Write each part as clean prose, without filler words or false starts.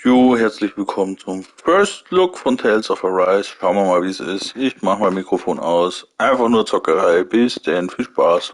Jo, herzlich willkommen zum First Look von Tales of Arise. Schauen wir mal, wie es ist. Ich mache mein Mikrofon aus. Einfach nur Zockerei. Bis denn, viel Spaß.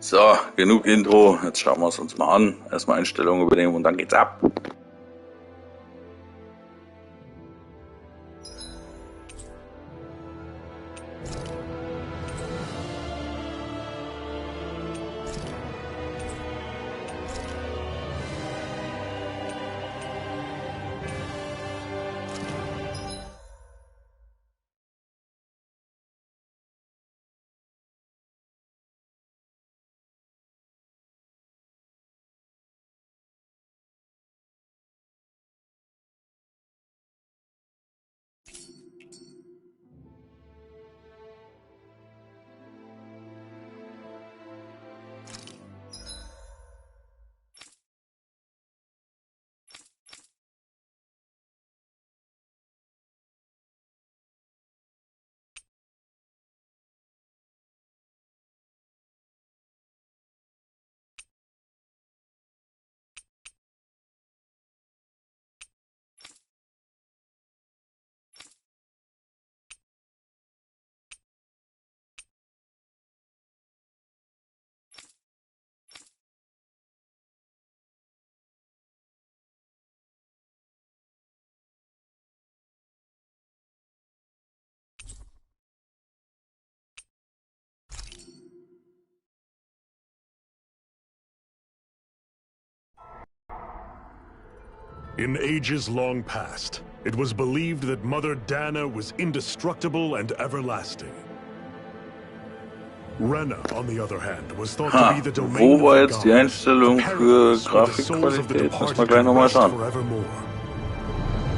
So, genug Intro. Jetzt schauen wir es uns mal an. Erstmal Einstellungen übernehmen und dann geht's ab. In ages long past, it was believed that Mother Dana was indestructible and everlasting. Rena, on the other hand, was thought to be the domain Wo war of the jetzt die gods, Einstellung für Grafikqualität? Müssen wir gleich nochmal schauen.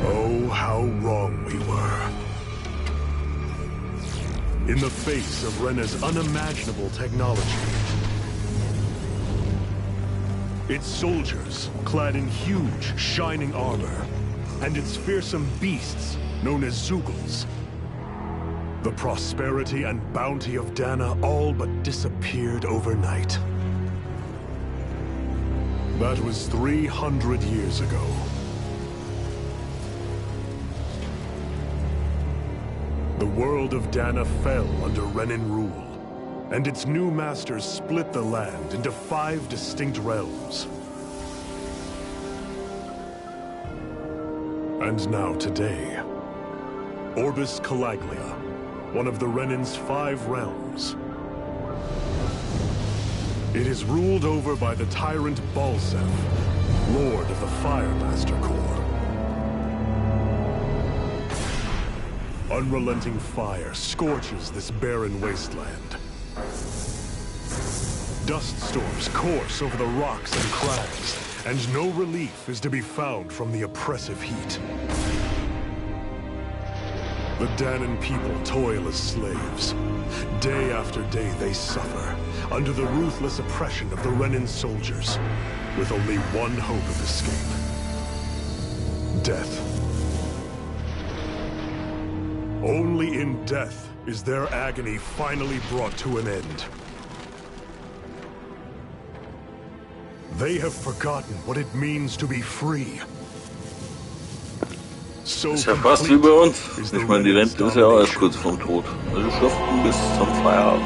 Oh, how wrong we were. In the face of Rena's unimaginable technology, its soldiers, clad in huge, shining armor, and its fearsome beasts, known as Zeugles. The prosperity and bounty of Dana all but disappeared overnight. That was 300 years ago. The world of Dana fell under Renin rule, and its new masters split the land into 5 distinct realms. And now today, Orbis Calaglia, one of the Renin's 5 realms. It is ruled over by the tyrant Balsef, Lord of the Firemaster Corps. Unrelenting fire scorches this barren wasteland. Dust storms course over the rocks and crags, and no relief is to be found from the oppressive heat. The Danan people toil as slaves. Day after day they suffer, under the ruthless oppression of the Renin soldiers, with only one hope of escape: death. Only in death is their agony finally brought to an end. They have forgotten what it means to be free. So Ist ja fast wie bei uns. Ich meine, die Rente ist ja auch erst kurz vorm Tod. Also schuften bis zum Feierabend.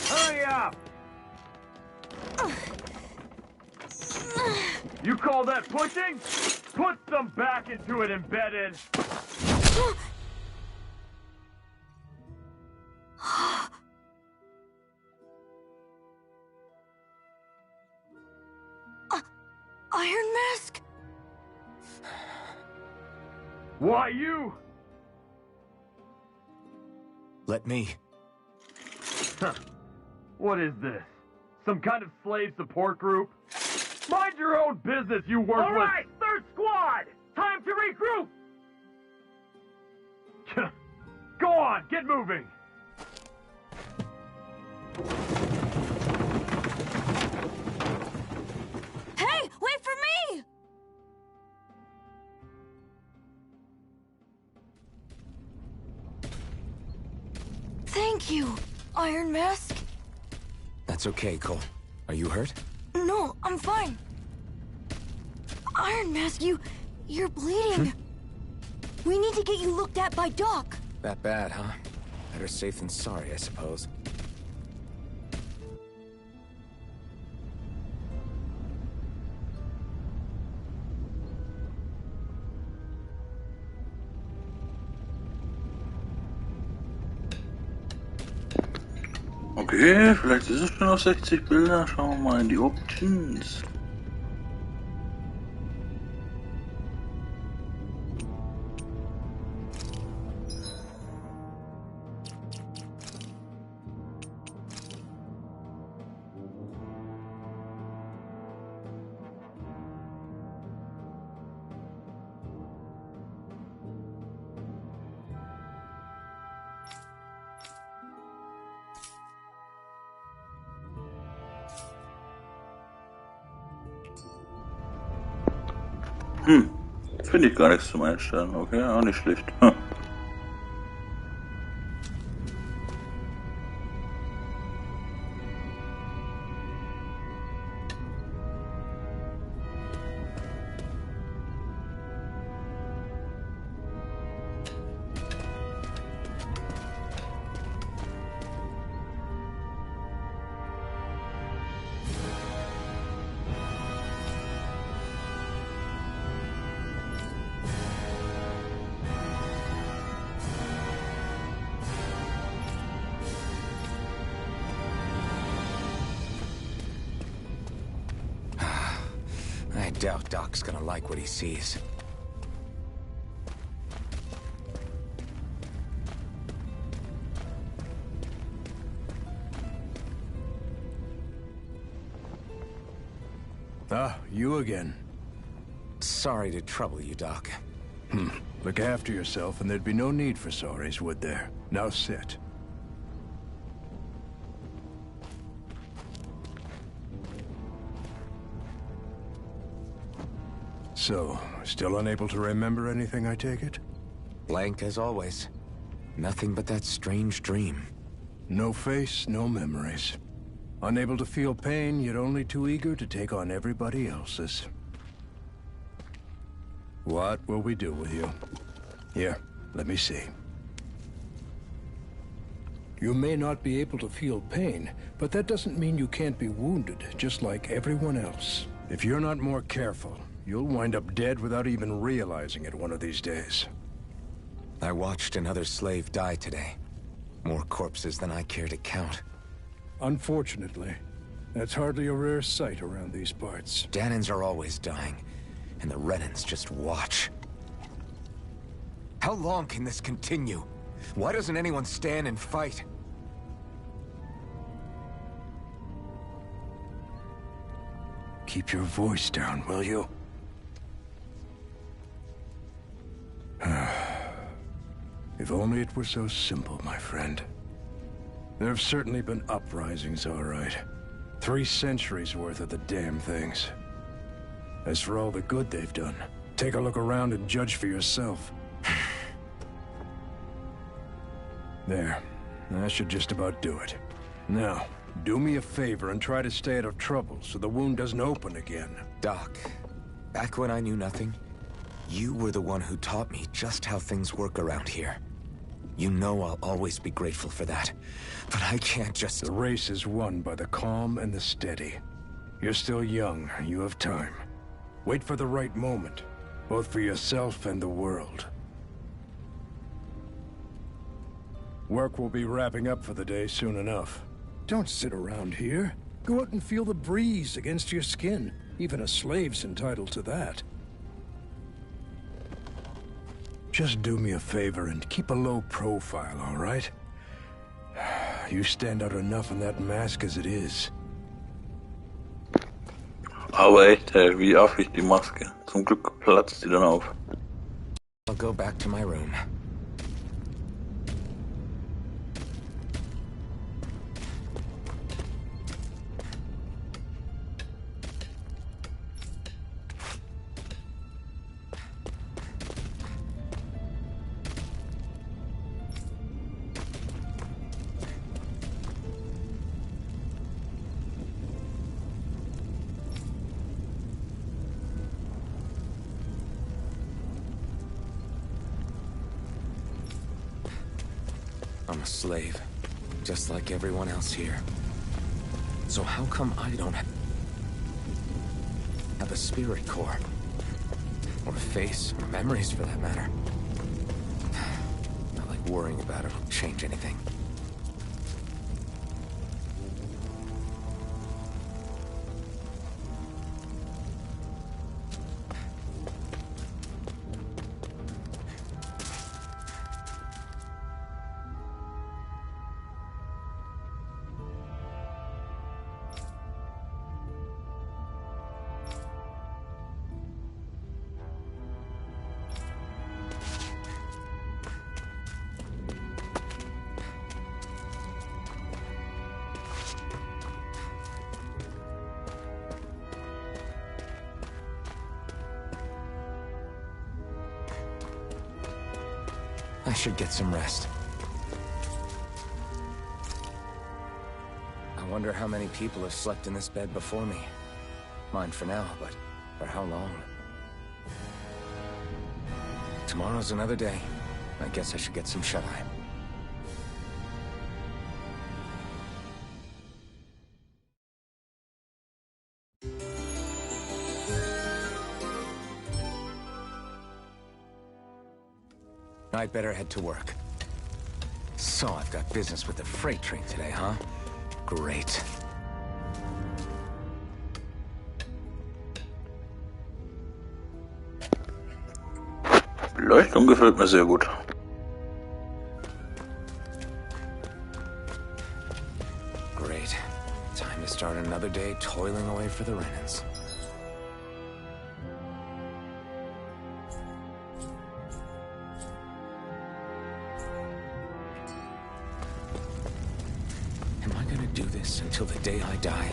Hurry up! You call that pushing? Put some back into it, embedded! Iron Mask? Why you? Let me. Huh. What is this? Some kind of slave support group? Mind your own business, you worthless— All right, third squad! Time to regroup! Go on, get moving! Hey, wait for me! Thank you, Iron Mask. That's okay, Cole. Are you hurt? No, I'm fine. Iron Mask, you're bleeding. We need to get you looked at by Doc. That bad, huh? Better safe than sorry, I suppose. Okay, vielleicht ist es schon auf 60 Bilder. Schauen wir mal in die Options. Finde ich gar nichts zum Einstellen. Okay, auch nicht schlecht. doubt Doc's gonna like what he sees. Ah, you again. Sorry to trouble you, Doc. Look after yourself and there'd be no need for sorries, would there? Now sit. So, still unable to remember anything, I take it? Blank as always. Nothing but that strange dream. No face, no memories. Unable to feel pain, yet only too eager to take on everybody else's. What will we do with you? Here, let me see. You may not be able to feel pain, but that doesn't mean you can't be wounded, just like everyone else. If you're not more careful, you'll wind up dead without even realizing it one of these days. I watched another slave die today. More corpses than I care to count. Unfortunately, that's hardly a rare sight around these parts. Danins are always dying, and the Renans just watch. How long can this continue? Why doesn't anyone stand and fight? Keep your voice down, will you? If only it were so simple, my friend. There have certainly been uprisings, all right. 3 centuries worth of the damn things. As for all the good they've done, take a look around and judge for yourself. There. That should just about do it. Now, do me a favor and try to stay out of trouble so the wound doesn't open again. Doc, back when I knew nothing, you were the one who taught me just how things work around here. You know I'll always be grateful for that. But I can't just... The race is won by the calm and the steady. You're still young. You have time. Wait for the right moment, both for yourself and the world. Work will be wrapping up for the day soon enough. Don't sit around here. Go out and feel the breeze against your skin. Even a slave's entitled to that. Just do me a favor and keep a low profile, all right? You stand out enough in that mask as it is. Aber echt, hey, wie affig die Maske. Zum Glück platzt sie dann auf. I'll go back to my room. I'm a slave, just like everyone else here. So how come I don't have a spirit core? Or a face, or memories for that matter? Not like worrying about it will change anything. I should get some rest. I wonder how many people have slept in this bed before me. Mine for now, but for how long? Tomorrow's another day. I guess I should get some shut-eye. I'd better head to work. So I've got business with the freight train today, huh? Great. Beleuchtung gefällt mir sehr gut. Great. Time to start another day toiling away for the Renans. Am I gonna do this until the day I die?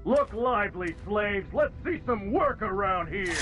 Look lively, slaves. Let's see some work around here.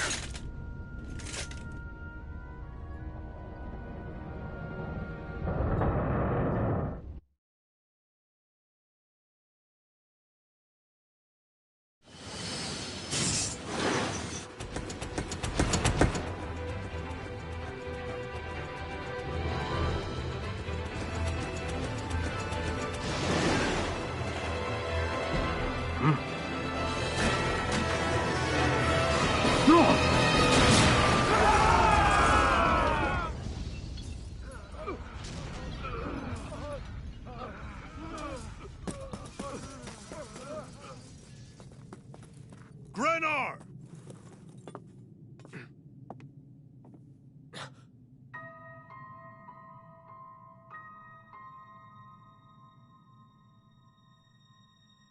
Grenar!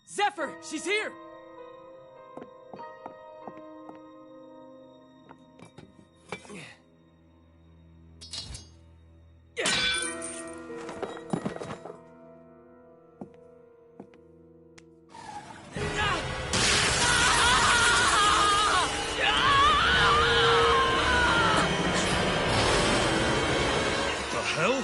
Zephyr! She's here! The hell?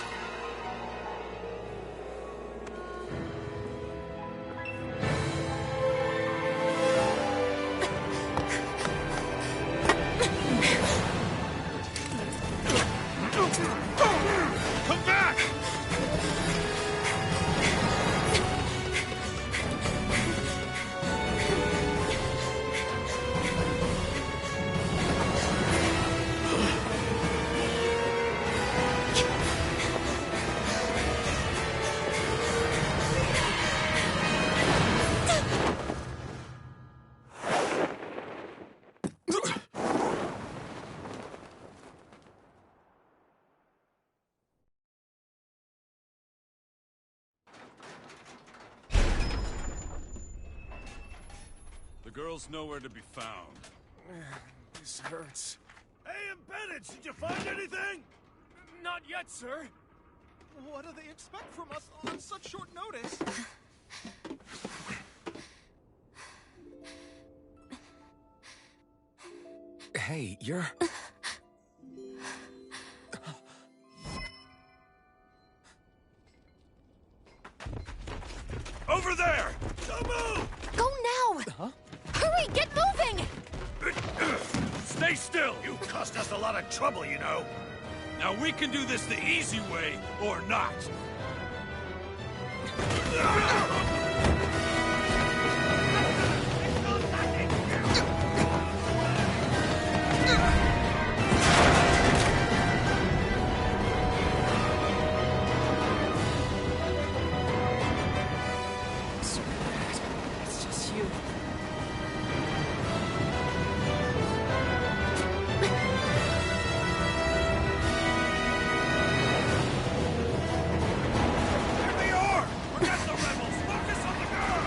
Come back! The girl's nowhere to be found. This hurts. Hey, Bennett, did you find anything? Not yet, sir. What do they expect from us on such short notice? Hey, you're... Over there! Don't move! Go now! Huh? Hurry, get moving! Stay still! You caused us a lot of trouble, you know. Now we can do this the easy way, or not. It's just you. There they are! Forget the rebels! Focus on the girl!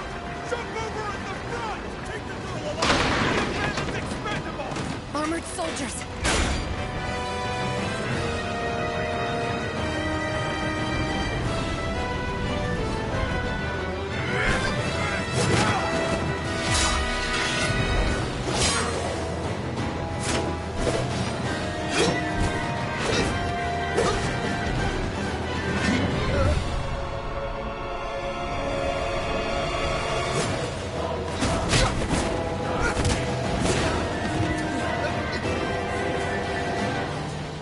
Jump over at the front! Take the girl along! The man is expendable! Armored soldiers!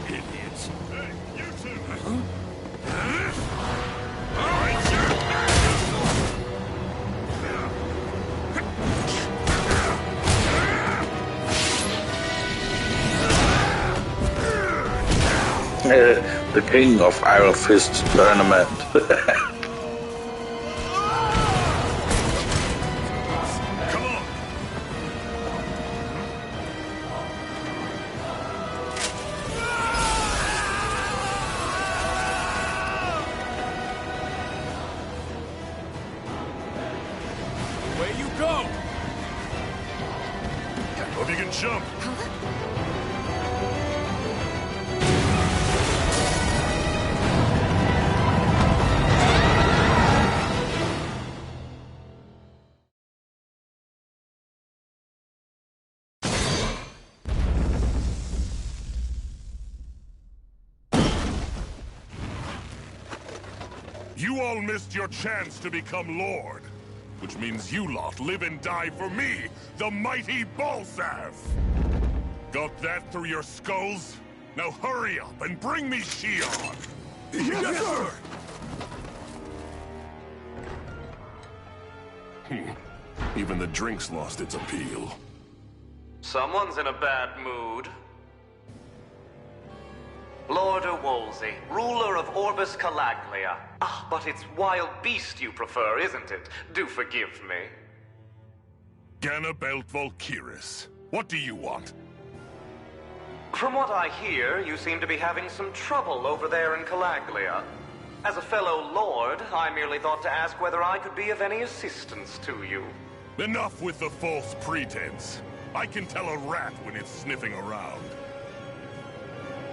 Idiots! Hey, you two! All right, sir! The king of Iron Fist tournament. jump! You all missed your chance to become Lord. Which means you lot live and die for me, the mighty Balsav! Got that through your skulls? Now hurry up and bring me Shion! Yes, sir! Even the drink's lost its appeal. Someone's in a bad mood. Lord Wolsey, ruler of Orbis Calaglia. Ah, but it's wild beast you prefer, isn't it? Do forgive me. Ganabelt Volkiris, what do you want? From what I hear, you seem to be having some trouble over there in Calaglia. As a fellow lord, I merely thought to ask whether I could be of any assistance to you. Enough with the false pretense. I can tell a rat when it's sniffing around.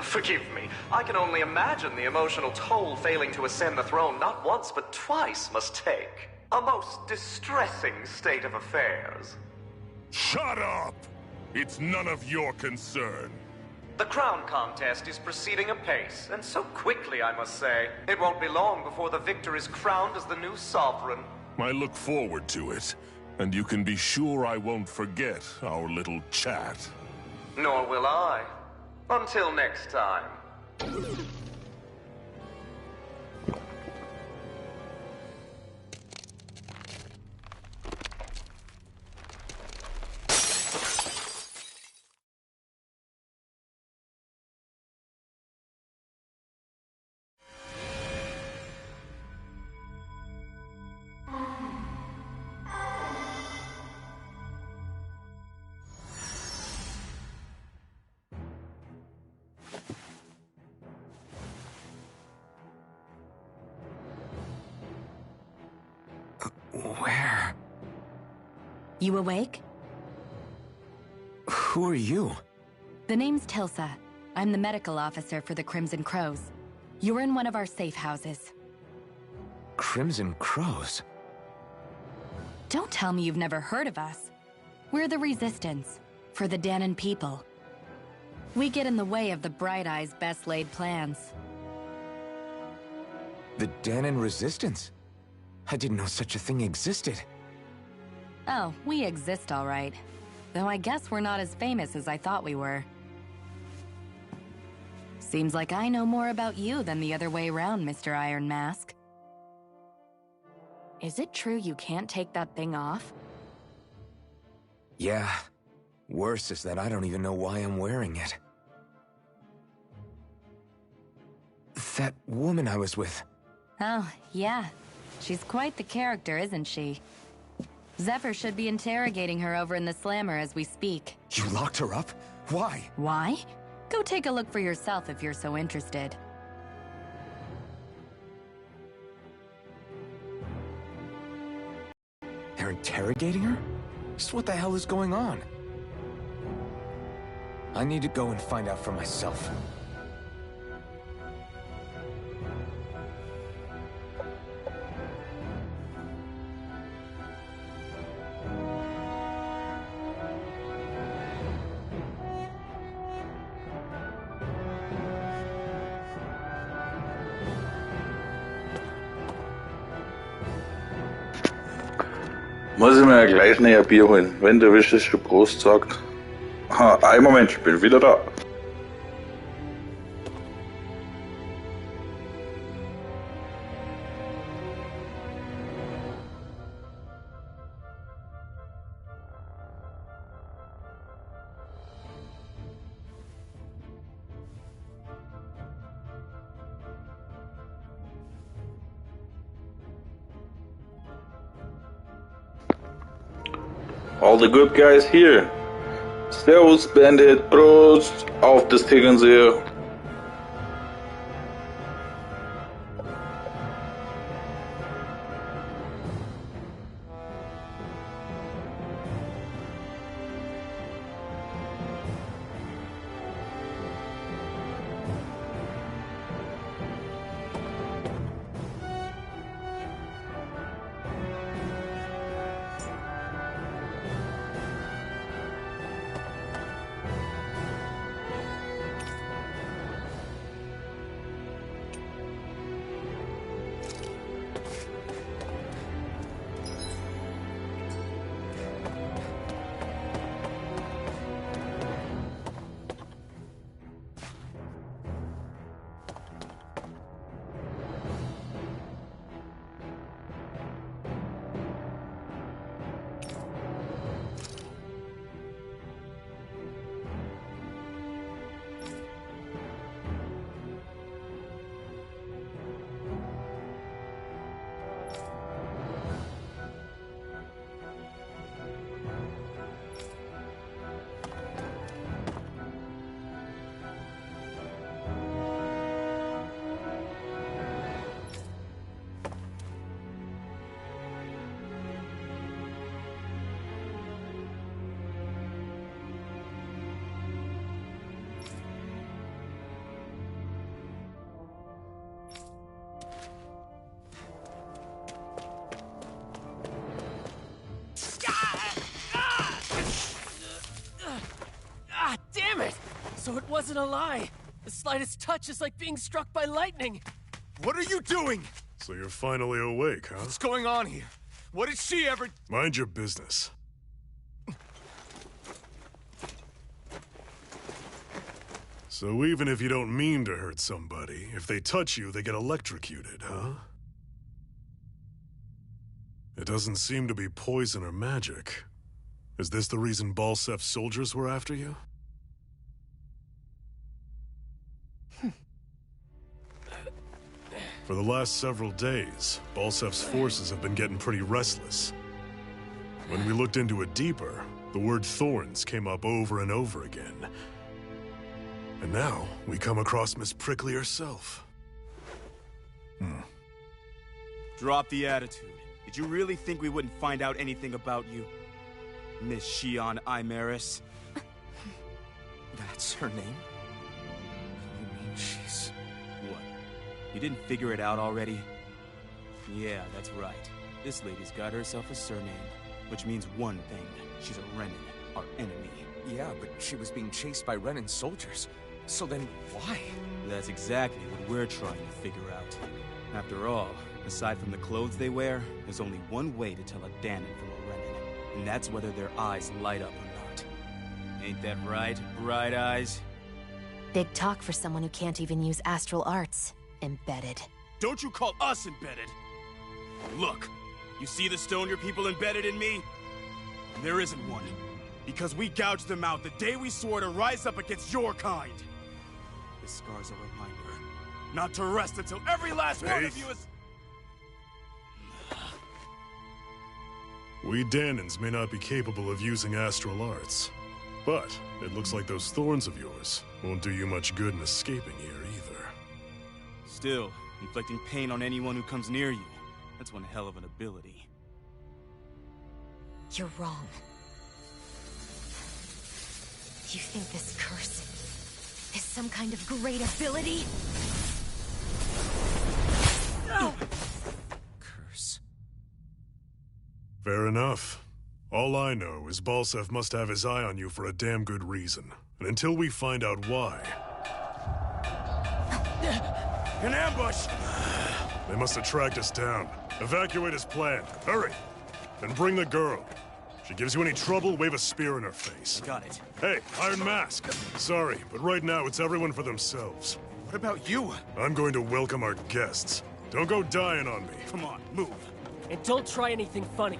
Forgive me. I can only imagine the emotional toll failing to ascend the throne not once but twice must take. A most distressing state of affairs. Shut up! It's none of your concern. The crown contest is proceeding apace, and so quickly, I must say. It won't be long before the victor is crowned as the new sovereign. I look forward to it, and you can be sure I won't forget our little chat. Nor will I. Until next time. Where? You awake? Who are you? The name's Tilsa. I'm the medical officer for the Crimson Crows. You're in one of our safe houses. Crimson Crows? Don't tell me you've never heard of us. We're the Resistance, for the Danon people. We get in the way of the Bright Eye's best-laid plans. The Danon Resistance? I didn't know such a thing existed. Oh, we exist all right. Though I guess we're not as famous as I thought we were. Seems like I know more about you than the other way around, Mr. Iron Mask. Is it true you can't take that thing off? Yeah. Worse is that I don't even know why I'm wearing it. That woman I was with. Oh, yeah. She's quite the character, isn't she? Zephyr should be interrogating her over in the Slammer as we speak. You locked her up? Why? Why? Go take a look for yourself if you're so interested. They're interrogating her? Just what the hell is going on? I need to go and find out for myself. Muss ich mir ja gleich näher Bier holen, wenn der wichtigste Prost sagt. Ha, einen Moment, ich bin wieder da. All the good guys here. Servus Bandit, Prost auf das Tegernsee. So it wasn't a lie. The slightest touch is like being struck by lightning. What are you doing? So you're finally awake, huh? What's going on here? What did she ever... Mind your business. So even if you don't mean to hurt somebody, if they touch you, they get electrocuted, huh? It doesn't seem to be poison or magic. Is this the reason Balsef's soldiers were after you? For the last several days, Balsef's forces have been getting pretty restless. When we looked into it deeper, the word thorns came up over and over again. And now, we come across Miss Prickly herself. Drop the attitude. Did you really think we wouldn't find out anything about you? Miss Shion Imaris? That's her name? You mean she's... What? You didn't figure it out already? Yeah, that's right. This lady's got herself a surname, which means one thing. She's a Renin, our enemy. Yeah, but she was being chased by Renin soldiers. So then, why? That's exactly what we're trying to figure out. After all, aside from the clothes they wear, there's only one way to tell a Danon from a Renin, and that's whether their eyes light up or not. Ain't that right, Bright Eyes? Big talk for someone who can't even use astral arts. Embedded. Don't you call us embedded! Look, you see the stone your people embedded in me? There isn't one. Because we gouged them out the day we swore to rise up against your kind. This scar's a reminder, not to rest until every last one of you is... We Danons may not be capable of using astral arts, but it looks like those thorns of yours won't do you much good in escaping here either. Still, inflicting pain on anyone who comes near you, that's one hell of an ability. You're wrong. You think this curse is some kind of great ability? No! Curse. Fair enough. All I know is Balsef must have his eye on you for a damn good reason. And until we find out why... An ambush! They must have tracked us down. Evacuate as planned. Hurry! And bring the girl. If she gives you any trouble, wave a spear in her face. Got it. Hey, Iron Mask! Sorry, but right now it's everyone for themselves. What about you? I'm going to welcome our guests. Don't go dying on me. Come on, move. And don't try anything funny.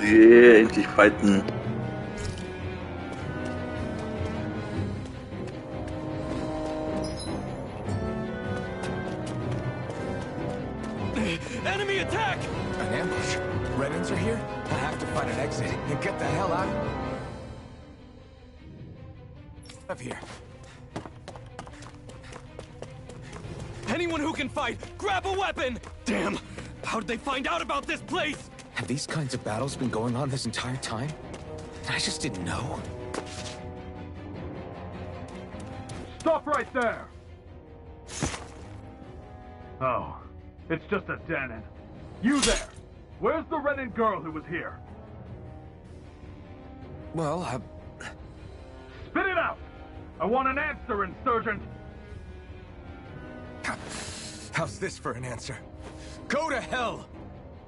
Yeah, endlich fighten. Enemy attack! An ambush? Renins are here? I have to find an exit and get the hell out of here. Anyone who can fight, grab a weapon! Damn! How did they find out about this place? Have these kinds of battles been going on this entire time? I just didn't know. Stop right there! Oh, it's just a Danon. You there! Where's the Renin girl who was here? Well, Spit it out! I want an answer, Insurgent! How's this for an answer? Go to hell!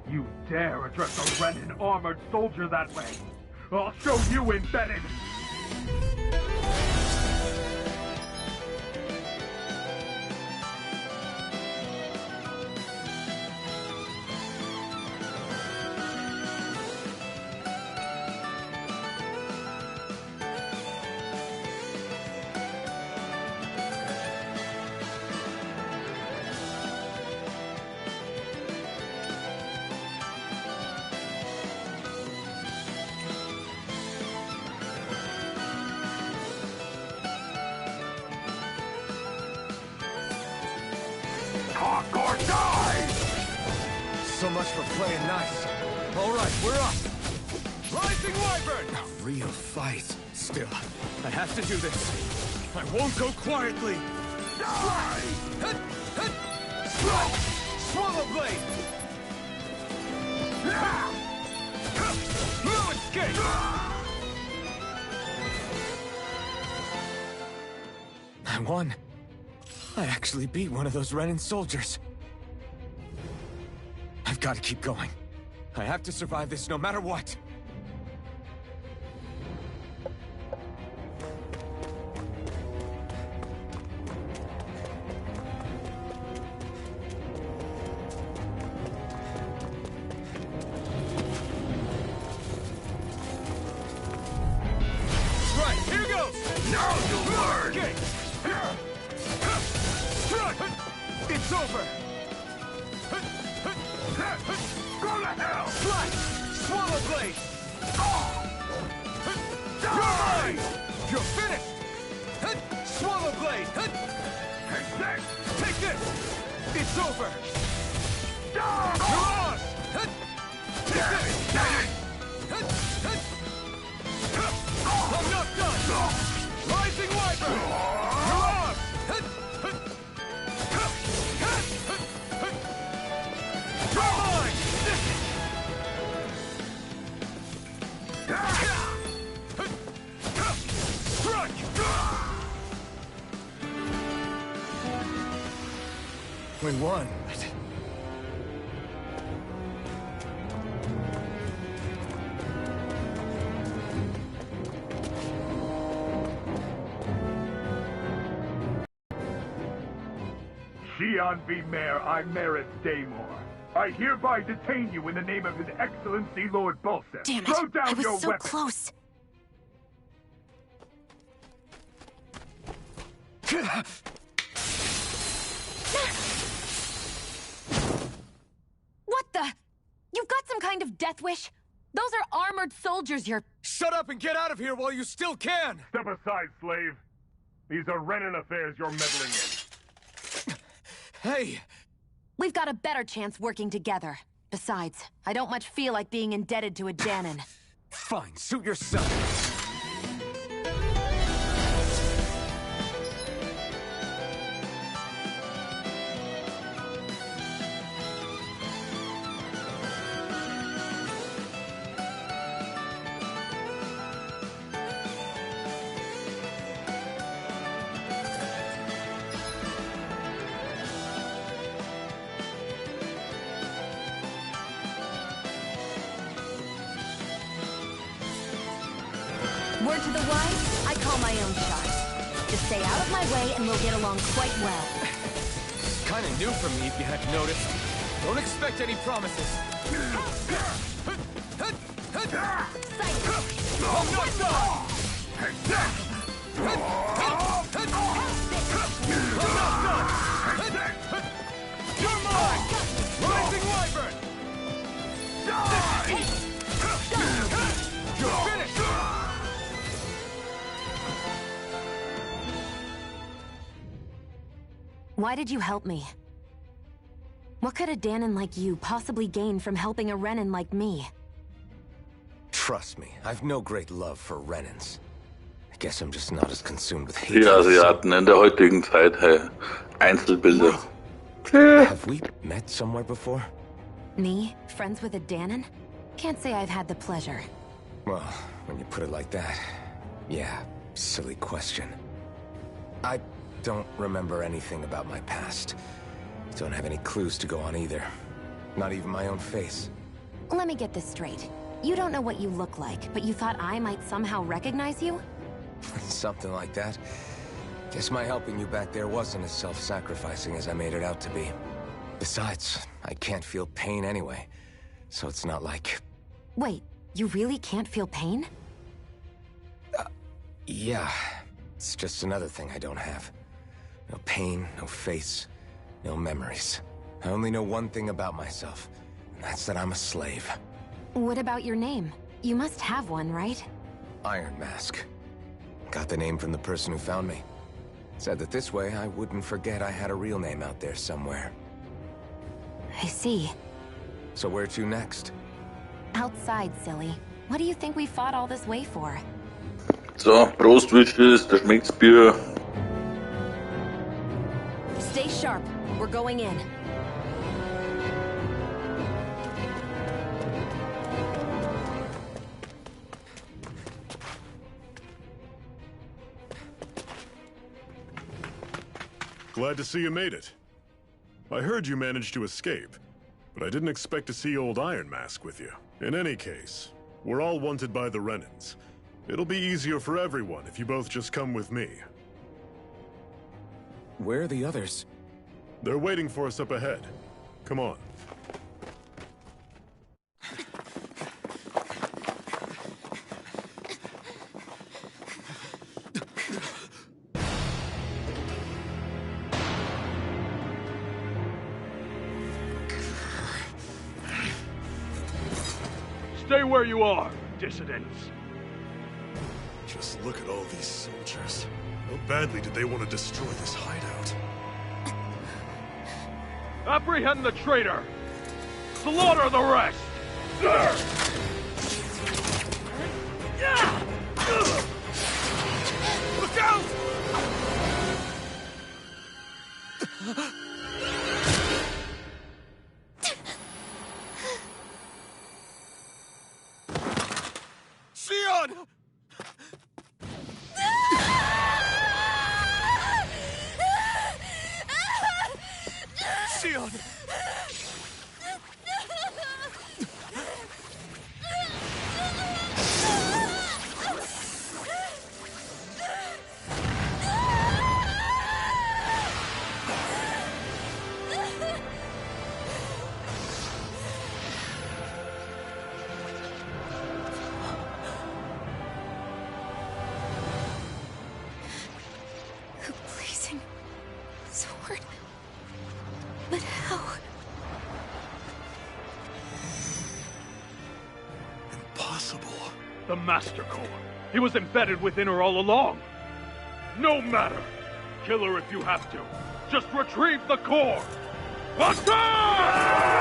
You dare address a Renin armored soldier that way? I'll show you, Embedded! Talk or die! So much for playing nice. All right, we're up. Rising Wyvern! A real fight. Still, I have to do this. I won't go quietly! Die! Swat! blade! No escape! I won. I actually beat one of those Renan soldiers. I've got to keep going. I have to survive this no matter what. Right, here goes! Now you'll learn! Okay. It's over! Go to hell! Slash! Swallow blade! You're mine! You're finished! Swallow blade! Take this! It's over! You're on! Take this! I'm not done! Rising Wyvern! You're on! You're mine! Strike! We won. Xian V. Mayor, I Merit Daymore. I hereby detain you in the name of His Excellency Lord Bolsef. Damn it! Throw down I was your so weapon. close. What the? You've got some kind of death wish? Those are armored soldiers you're... Shut up and get out of here while you still can! Step aside, slave. These are Renan affairs you're meddling in. Hey! We've got a better chance working together. Besides, I don't much feel like being indebted to a Danon. Fine, suit yourself. Word to the wise, I call my own shot. Just stay out of my way and we'll get along quite well. Kinda new for me if you hadn't noticed. Don't expect any promises. I'm not done! You're mine! Rising Wyvern! You're finished! Why did you help me? What could a Danon like you possibly gain from helping a Renan like me? Trust me, I've no great love for Renans. I guess I'm just not as consumed with Die hatred. Asiaten in der heutigen Zeit, hey. Einzelbilder. Have we met somewhere before? Me? Friends with a Danon? Can't say I've had the pleasure. Well, when you put it like that, yeah, silly question. I don't remember anything about my past. Don't have any clues to go on either. Not even my own face. Let me get this straight. You don't know what you look like, but you thought I might somehow recognize you? Something like that. Guess my helping you back there wasn't as self-sacrificing as I made it out to be. Besides, I can't feel pain anyway, so it's not like... Wait, you really can't feel pain? Yeah. It's just another thing I don't have. No pain, no face, no memories. I only know one thing about myself, and that's that I'm a slave. What about your name? You must have one, right? Iron Mask. Got the name from the person who found me. Said that this way I wouldn't forget I had a real name out there somewhere. I see. So where to next? Outside, silly. What do you think we fought all this way for? So, Prost, Wishes, da schmeckt's Bier. Stay sharp. We're going in. Glad to see you made it. I heard you managed to escape, but I didn't expect to see old Iron Mask with you. In any case, we're all wanted by the Renans. It'll be easier for everyone if you both just come with me. Where are the others? They're waiting for us up ahead. Come on. Stay where you are, dissidents. Just look at all these soldiers. How badly did they want to destroy this hideout? Apprehend the traitor! Slaughter the rest! Look out! Sion! Sion! A blazing sword. But how? Impossible. The Master Core. He was embedded within her all along. No matter. Kill her if you have to. Just retrieve the core. Attack!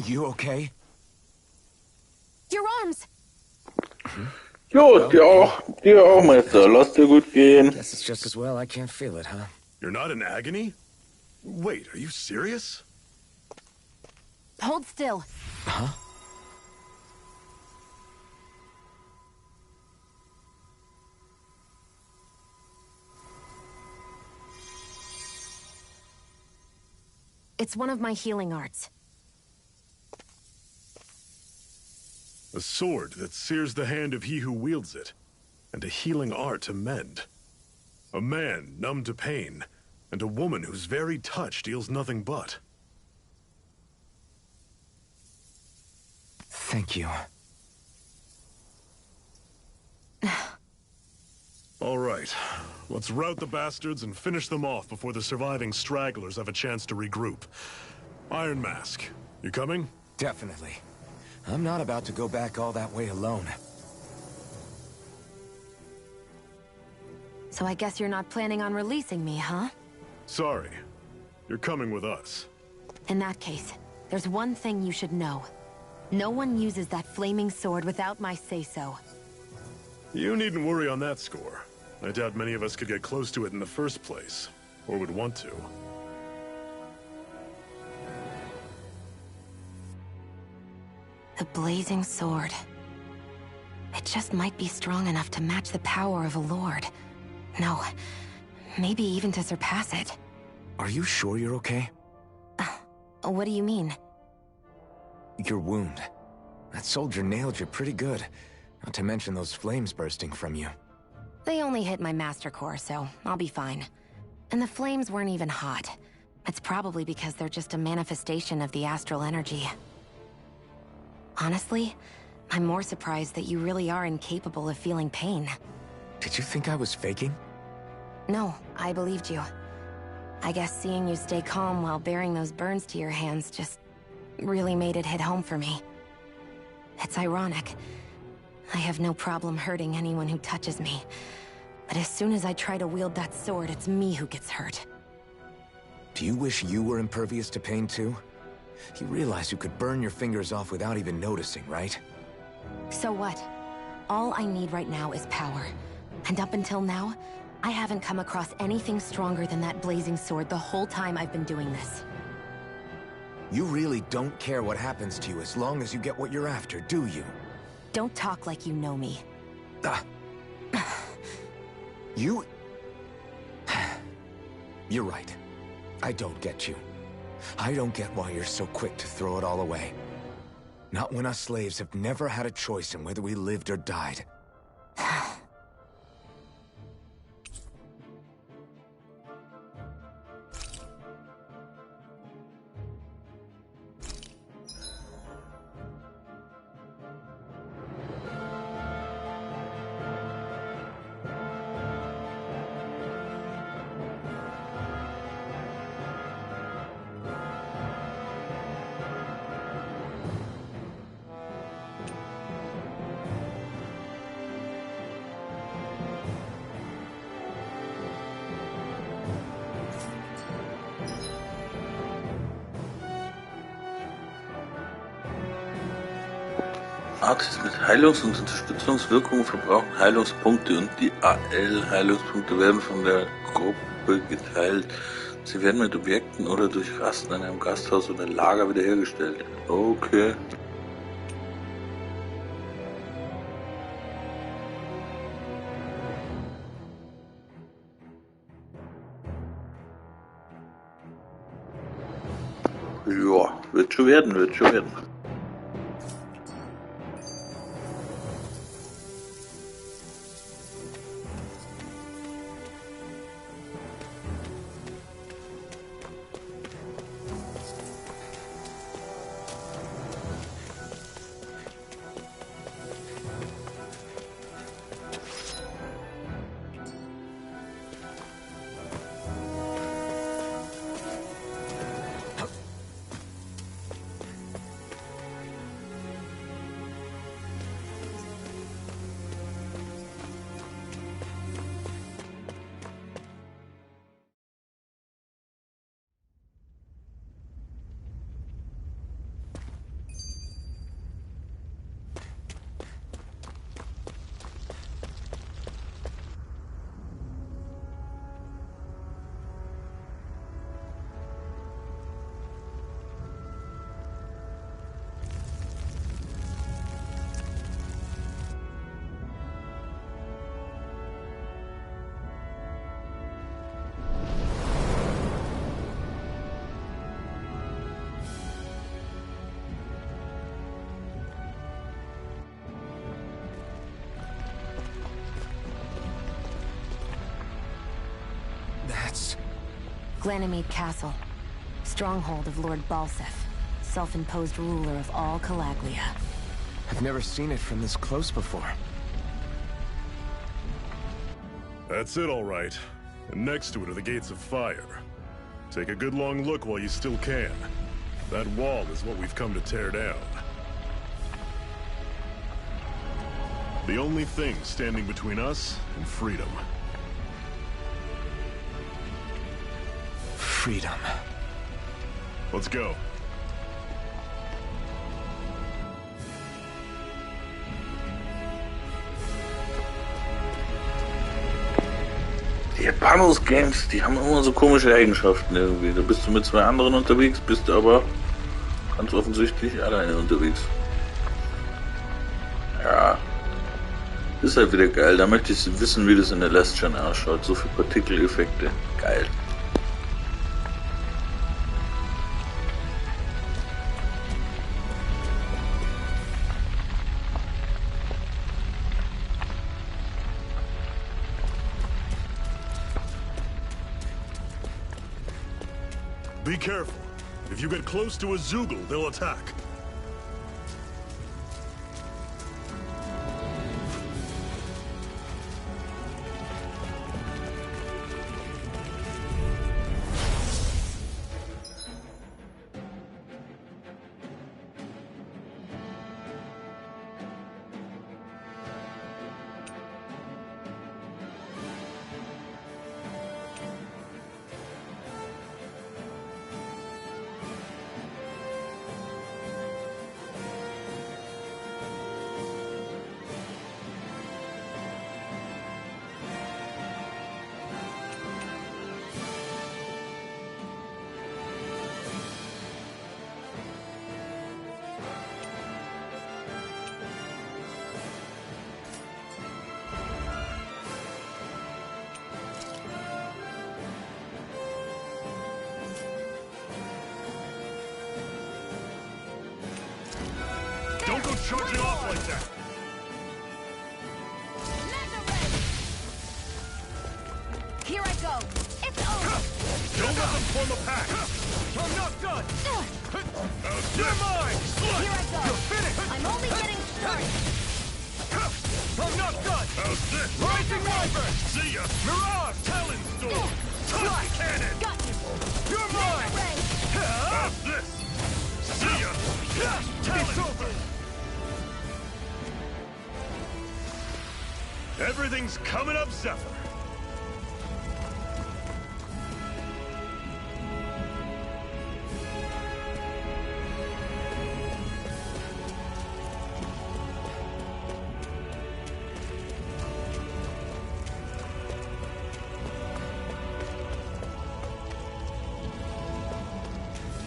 You okay? Your arms! Jo, dir auch, Meister. Lass dir gut gehen. Guess it's just as well I can't feel it, huh? You're not in agony? Wait, are you serious? Hold still. Huh? It's one of my healing arts. A sword that sears the hand of he who wields it, and a healing art to mend. A man numb to pain, and a woman whose very touch deals nothing but. Thank you. All right, let's rout the bastards and finish them off before the surviving stragglers have a chance to regroup. Iron Mask, you coming? Definitely. I'm not about to go back all that way alone. So I guess you're not planning on releasing me, huh? Sorry. You're coming with us. In that case, there's one thing you should know. No one uses that flaming sword without my say-so. You needn't worry on that score. I doubt many of us could get close to it in the first place, or would want to. The blazing sword. It just might be strong enough to match the power of a lord. No, maybe even to surpass it. Are you sure you're okay? What do you mean? Your wound. That soldier nailed you pretty good. Not to mention those flames bursting from you. They only hit my master core, so I'll be fine. And the flames weren't even hot. It's probably because they're just a manifestation of the astral energy. Honestly, I'm more surprised that you really are incapable of feeling pain. Did you think I was faking? No, I believed you. I guess seeing you stay calm while bearing those burns to your hands just really made it hit home for me. It's ironic. I have no problem hurting anyone who touches me. But as soon as I try to wield that sword, it's me who gets hurt. Do you wish you were impervious to pain too? You realize you could burn your fingers off without even noticing, right? So what? All I need right now is power. And up until now, I haven't come across anything stronger than that blazing sword the whole time I've been doing this. You really don't care what happens to you as long as you get what you're after, do you? Don't talk like you know me. You... You're right. I don't get you. I don't get why you're so quick to throw it all away. Not when us slaves have never had a choice in whether we lived or died. Artis mit Heilungs- und Unterstützungswirkungen verbrauchen Heilungspunkte und die AL-Heilungspunkte werden von der Gruppe geteilt. Sie werden mit Objekten oder durch Rasten in einem Gasthaus oder Lager wiederhergestellt. Okay. Ja, wird schon werden, wird schon werden. Ganymede Castle, stronghold of Lord Balsef, self-imposed ruler of all Calaglia. I've never seen it from this close before. That's it, all right. And next to it are the gates of fire. Take a good long look while you still can. That wall is what we've come to tear down. The only thing standing between us and freedom. Freedom. Let's go. Die Japanos-Games, die haben immer so komische Eigenschaften irgendwie. Da bist du mit zwei anderen unterwegs, bist aber ganz offensichtlich alleine unterwegs. Ja. Ist halt wieder geil. Da möchte ich wissen, wie das in der Last Gen ausschaut. So viele Partikeleffekte. Geil. Be careful. If you get close to a Zoogle, they'll attack. charging off like that? Here I go. It's over. Don't let them form a pack. I'm not done. You're mine. Here I go. You're finished. I'm only getting started. I'm not done. How's this? Rising Wyvern. See ya. Mirage. Talon Storm. Touch cannon. Got you. You're mine. How's this? See ya. It's over. Everything's coming up, Zephyr.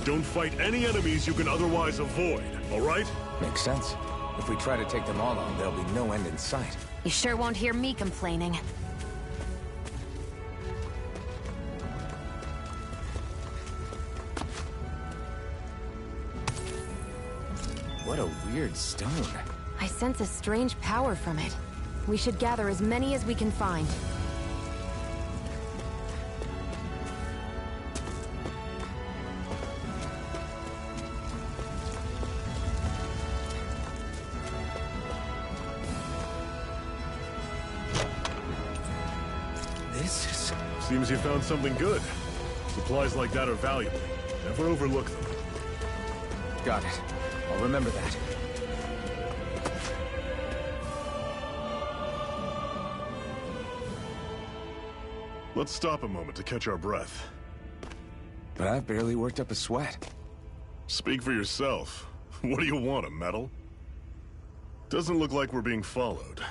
Don't fight any enemies you can otherwise avoid, all right? Makes sense. If we try to take them all on, there'll be no end in sight. You sure won't hear me complaining. What a weird stone. I sense a strange power from it. We should gather as many as we can find. This is... Seems you found something good. Supplies like that are valuable. Never overlook them. Got it. I'll remember that. Let's stop a moment to catch our breath. But I've barely worked up a sweat. Speak for yourself. What do you want, a medal? Doesn't look like we're being followed.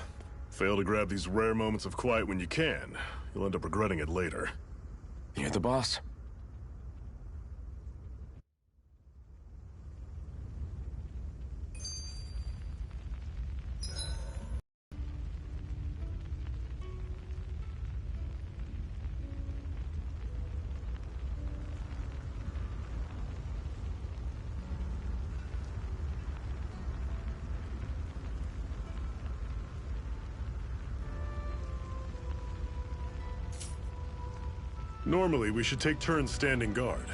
Fail to grab these rare moments of quiet when you can. You'll end up regretting it later. You're the boss. Normally, we should take turns standing guard.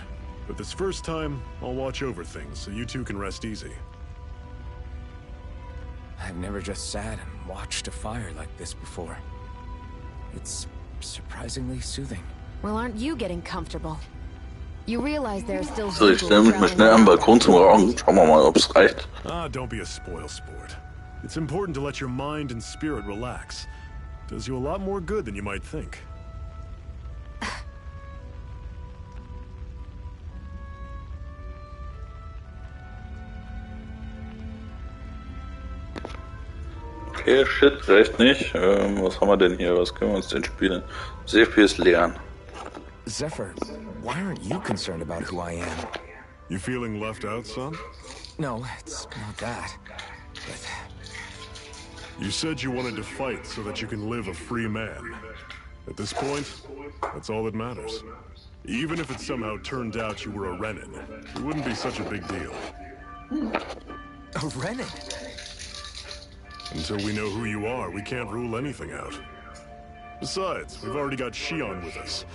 But this first time, I'll watch over things so you two can rest easy. I've never just sat and watched a fire like this before. It's surprisingly soothing. Well, aren't you getting comfortable? You realize there's still... So, ich stelle mich mal schnell am Balkon zum Rauchen. Schauen wir mal, ob's reicht. Don't be a spoilsport. It's important to let your mind and spirit relax. Does you a lot more good than you might think. Okay, shit, reicht nicht. Was haben wir denn hier? Was können wir uns denn spielen? CFPs lernen. Zephyr, why aren't you concerned about who I am? You feeling left out, son? No, it's not that. But... You said you wanted to fight so that you can live a free man. At this point, that's all that matters. Even if it somehow turned out you were a Renin, it wouldn't be such a big deal. A Renin? Until we know who you are, we can't rule anything out. Besides, we've already got Shion with us.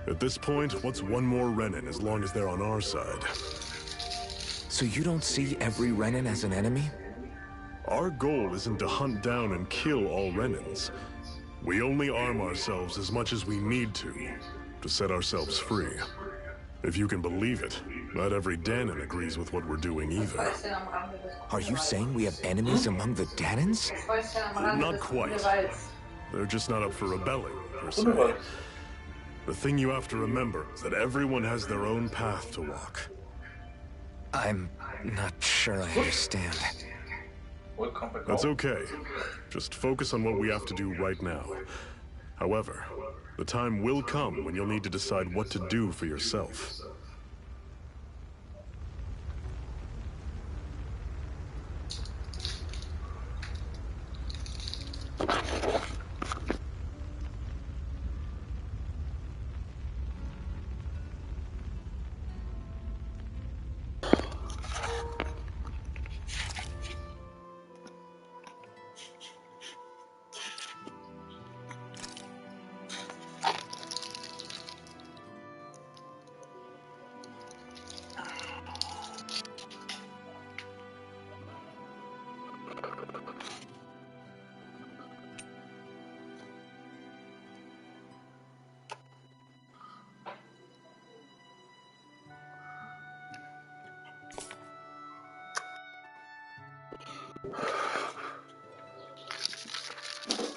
At this point, what's one more Renin as long as they're on our side? So you don't see every Renin as an enemy? Our goal isn't to hunt down and kill all Renins. We only arm ourselves as much as we need to set ourselves free. If you can believe it, not every Danon agrees with what we're doing either. Are you saying we have enemies among the Danons? Not quite. They're just not up for rebelling, per se. The thing you have to remember is that everyone has their own path to walk. I'm not sure I understand. That's okay. Just focus on what we have to do right now. However, the time will come when you'll need to decide what to do for yourself.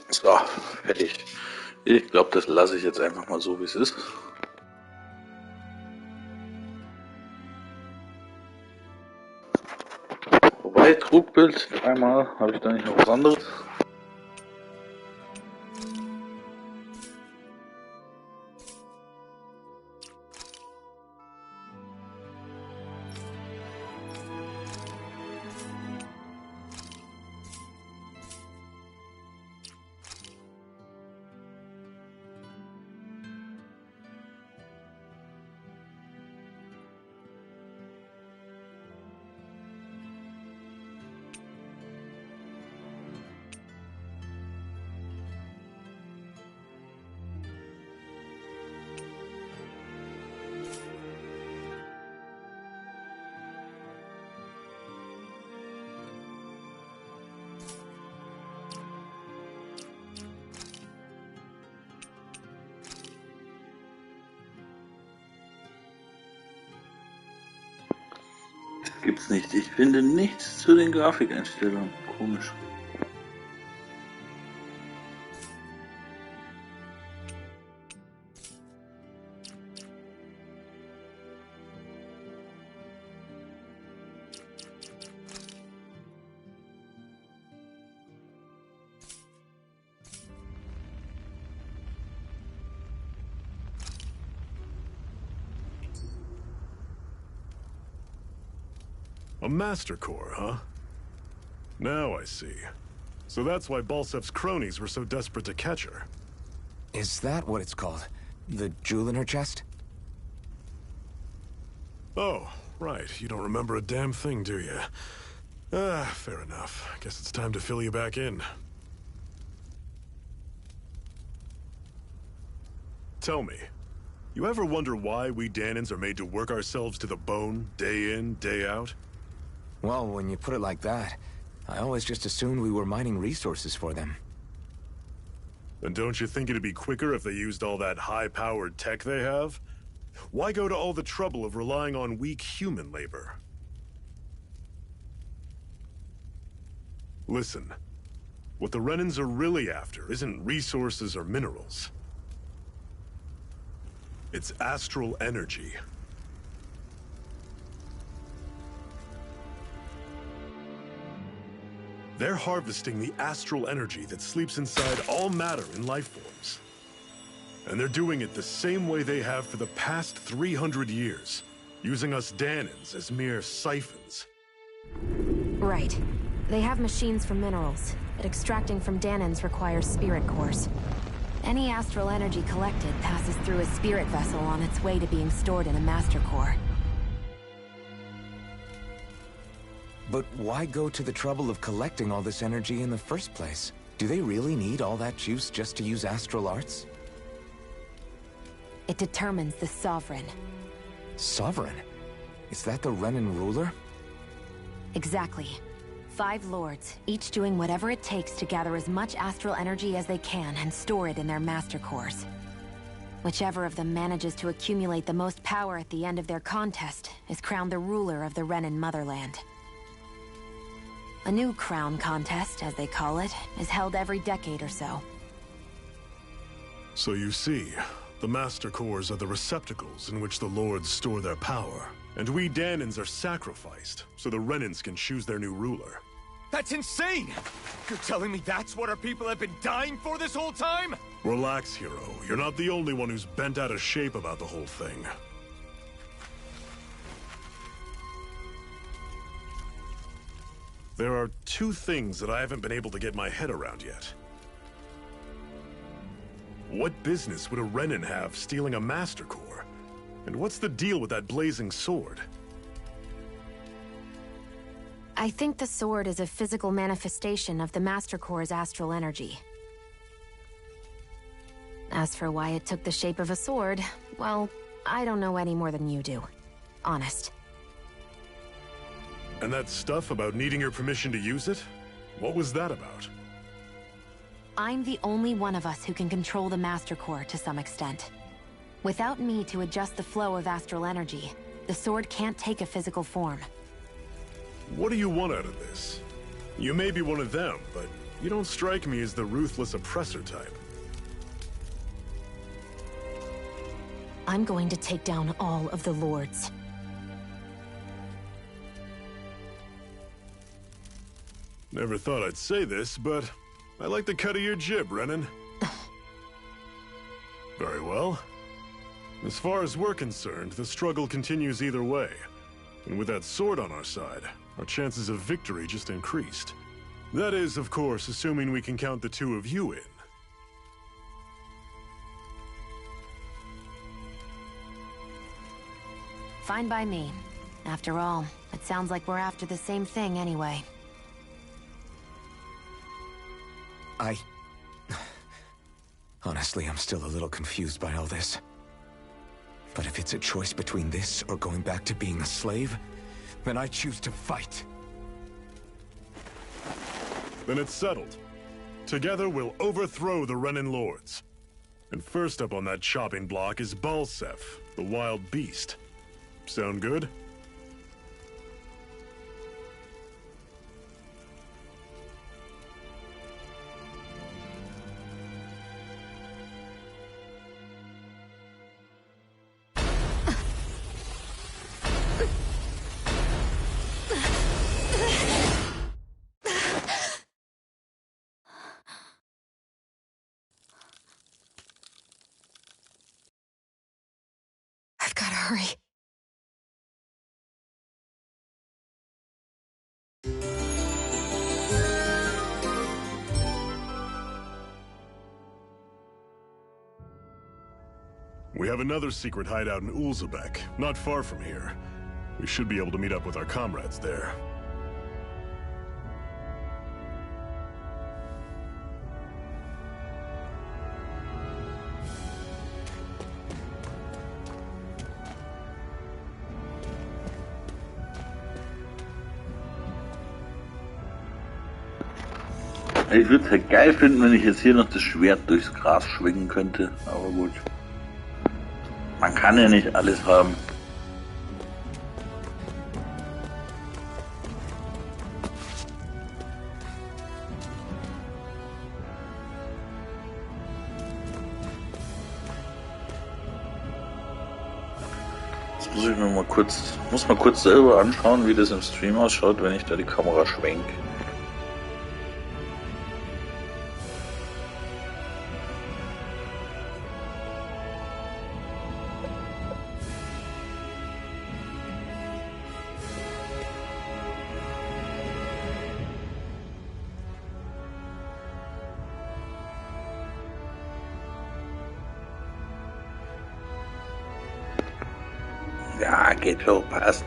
So, fertig. Ich glaube, das lasse ich jetzt einfach mal so, wie es ist. Wobei, Trugbild, einmal habe ich da nicht noch was anderes. Gibt's nicht. Ich finde nichts zu den Grafikeinstellungen. Komisch. A Master Core, huh? Now I see. So that's why Balsef's cronies were so desperate to catch her. Is that what it's called? The jewel in her chest? Oh, right. You don't remember a damn thing, do you? Fair enough. Guess it's time to fill you back in. Tell me, you ever wonder why we Danans are made to work ourselves to the bone, day in, day out? Well, when you put it like that, I always just assumed we were mining resources for them. And don't you think it'd be quicker if they used all that high-powered tech they have? Why go to all the trouble of relying on weak human labor? Listen, what the Renans are really after isn't resources or minerals. It's astral energy. They're harvesting the astral energy that sleeps inside all matter in life forms. And they're doing it the same way they have for the past 300 years, using us Danans as mere siphons. Right. They have machines for minerals, but extracting from Danans requires spirit cores. Any astral energy collected passes through a spirit vessel on its way to being stored in a master core. But why go to the trouble of collecting all this energy in the first place? Do they really need all that juice just to use astral arts? It determines the Sovereign. Sovereign? Is that the Renan ruler? Exactly. 5 lords, each doing whatever it takes to gather as much astral energy as they can and store it in their master cores. Whichever of them manages to accumulate the most power at the end of their contest is crowned the ruler of the Renan motherland. A new crown contest, as they call it, is held every decade or so. So you see, the Master Cores are the receptacles in which the Lords store their power. And we Danans are sacrificed, so the Renans can choose their new ruler. That's insane! You're telling me that's what our people have been dying for this whole time? Relax, hero. You're not the only one who's bent out of shape about the whole thing. There are 2 things that I haven't been able to get my head around yet. What business would a Renan have stealing a Master Core? And what's the deal with that blazing sword? I think the sword is a physical manifestation of the Master Core's astral energy. As for why it took the shape of a sword, well, I don't know any more than you do. Honest. And that stuff about needing your permission to use it? What was that about? I'm the only one of us who can control the Master Core to some extent. Without me to adjust the flow of astral energy, the sword can't take a physical form. What do you want out of this? You may be one of them, but you don't strike me as the ruthless oppressor type. I'm going to take down all of the lords. Never thought I'd say this, but I like the cut of your jib, Renan. Very well. As far as we're concerned, the struggle continues either way. And with that sword on our side, our chances of victory just increased. That is, of course, assuming we can count the two of you in. Fine by me. After all, it sounds like we're after the same thing anyway. Honestly, I'm still a little confused by all this. But if it's a choice between this or going back to being a slave, then I choose to fight. Then it's settled. Together we'll overthrow the Renan Lords. And first up on that chopping block is Balsef, the wild beast. Sound good? I've gotta hurry. We have another secret hideout in Ulzebek, not far from here. We should be able to meet up with our comrades there. Ich würde es halt geil finden, wenn ich jetzt hier noch das Schwert durchs Gras schwingen könnte, aber gut. Man kann ja nicht alles haben. Jetzt muss ich mir mal kurz selber anschauen, wie das im Stream ausschaut, wenn ich da die Kamera schwenke. Ja, geht schon, passt.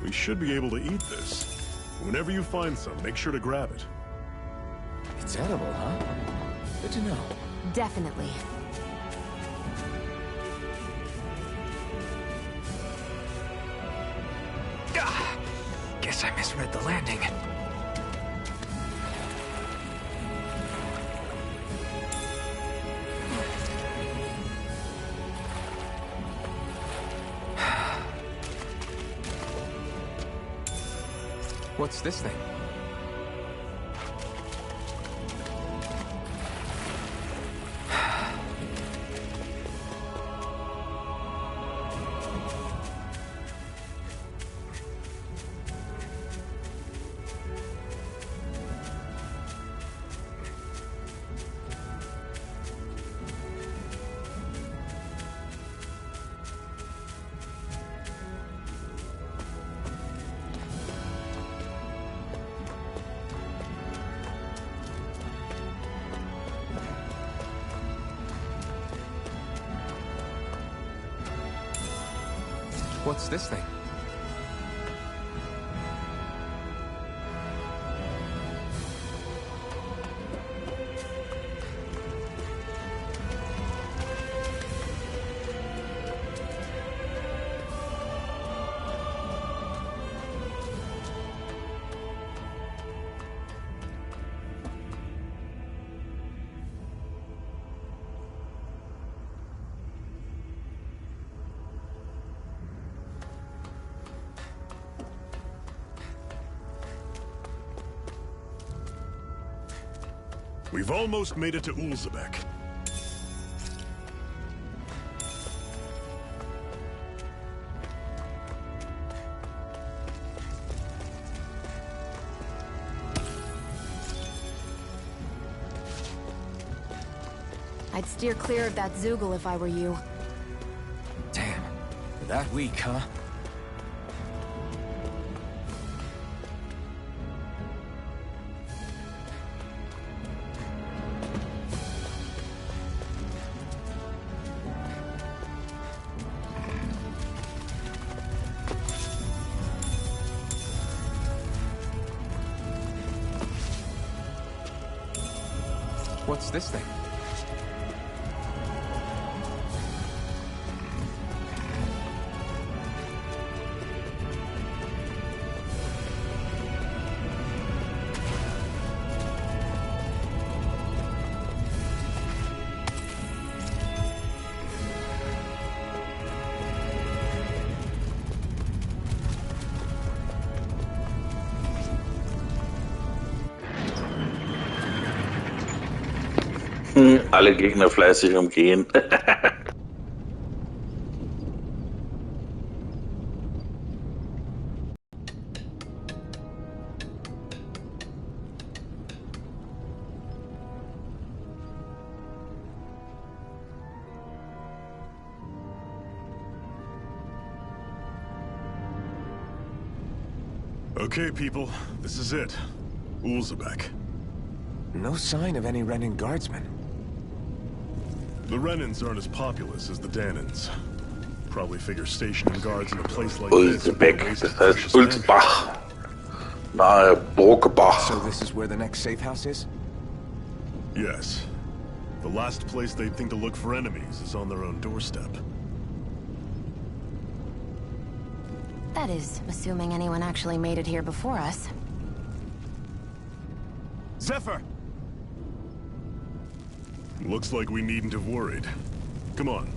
We should be able to eat this. Whenever you find some, make sure to grab it. It's edible, huh? Good to know. Definitely. Guess I misread the landing. What's this thing? What's this thing? We've almost made it to Ulzebek. I'd steer clear of that Zoogle if I were you. Damn. That weak, huh? What's this thing? Alle Gegner fleißig umgehen. Okay, people, this is it. Ulzebek. No sign of any Renan guardsmen. The Renans aren't as populous as the Danans. Probably figure stationing guards in a place like this. Ulzebek, das heißt Ulzbach. Nahe Brokebach. So this is where the next safe house is? Yes. The last place they'd think to look for enemies is on their own doorstep. That is, assuming anyone actually made it here before us. Zephyr! Looks like we needn't have worried. Come on.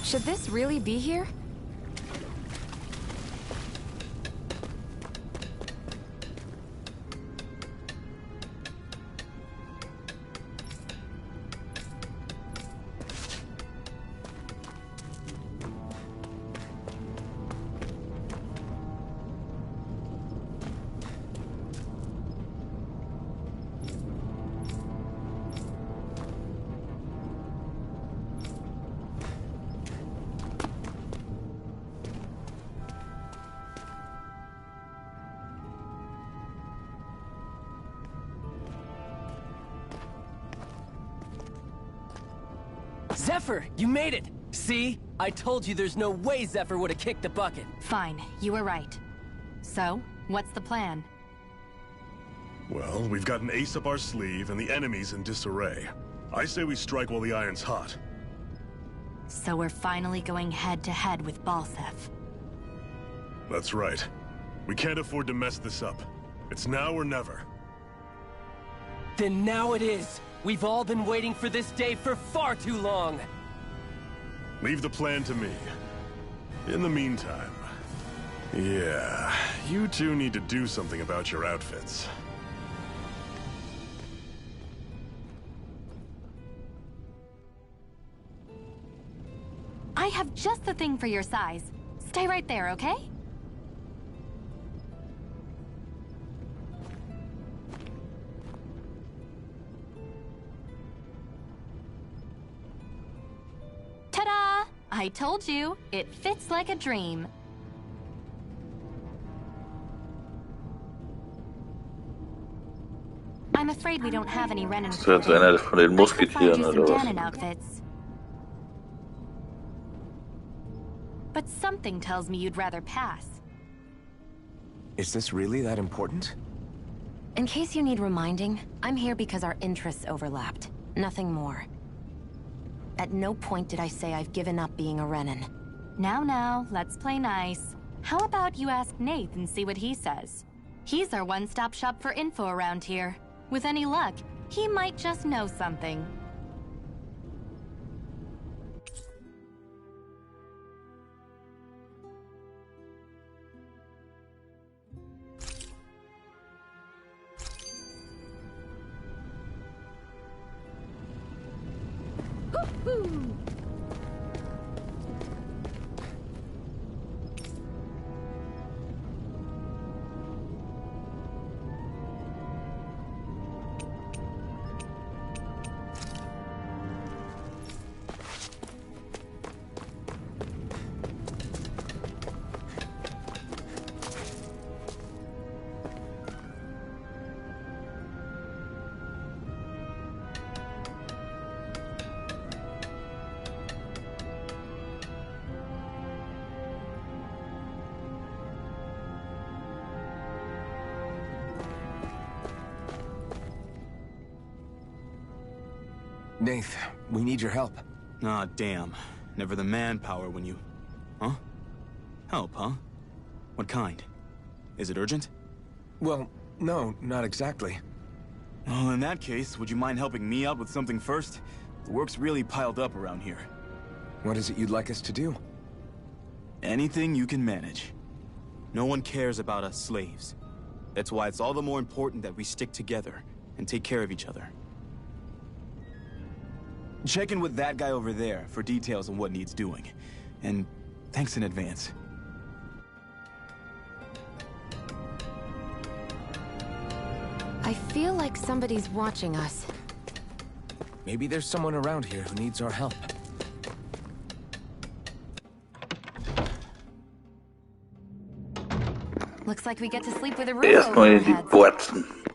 Should this really be here? Zephyr, you made it! See? I told you there's no way Zephyr would have kicked the bucket. Fine, you were right. So, what's the plan? Well, we've got an ace up our sleeve and the enemy's in disarray. I say we strike while the iron's hot. So we're finally going head-to-head with Balseph. That's right. We can't afford to mess this up. It's now or never. Then now it is! We've all been waiting for this day for far too long! Leave the plan to me. In the meantime... yeah, you two need to do something about your outfits. I have just the thing for your size. Stay right there, okay? I told you, it fits like a dream. I'm afraid we don't have any Renin Das wäre jetzt einer von den I could find Musketieren you some oder was? Danon outfits. But something tells me you'd rather pass. Is this really that important? In case you need reminding, I'm here because our interests overlapped. Nothing more. At no point did I say I've given up being a Renin. Now, let's play nice. How about you ask Nath and see what he says? He's our one-stop shop for info around here. With any luck, he might just know something. Nath, we need your help. Ah, damn. Never the manpower when you... Huh? Help, huh? What kind? Is it urgent? Well, no, not exactly. Well, in that case, would you mind helping me out with something first? The work's really piled up around here. What is it you'd like us to do? Anything you can manage. No one cares about us slaves. That's why it's all the more important that we stick together and take care of each other. Check in with that guy over there for details on what needs doing. And thanks in advance. I feel like somebody's watching us. Maybe there's someone around here who needs our help. Looks like we get to sleep with a roof Erstmal over our die heads. Borzen.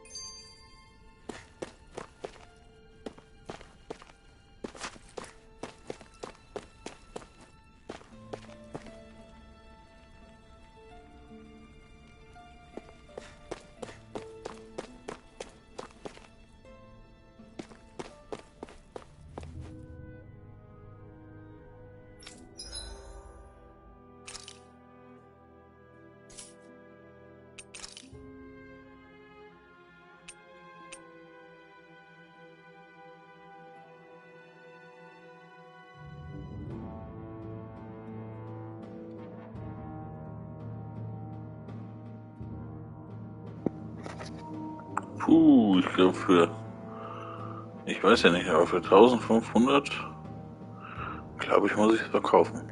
Puh, ich glaube ich weiß ja nicht, aber für 1500, glaube ich, muss ich es verkaufen.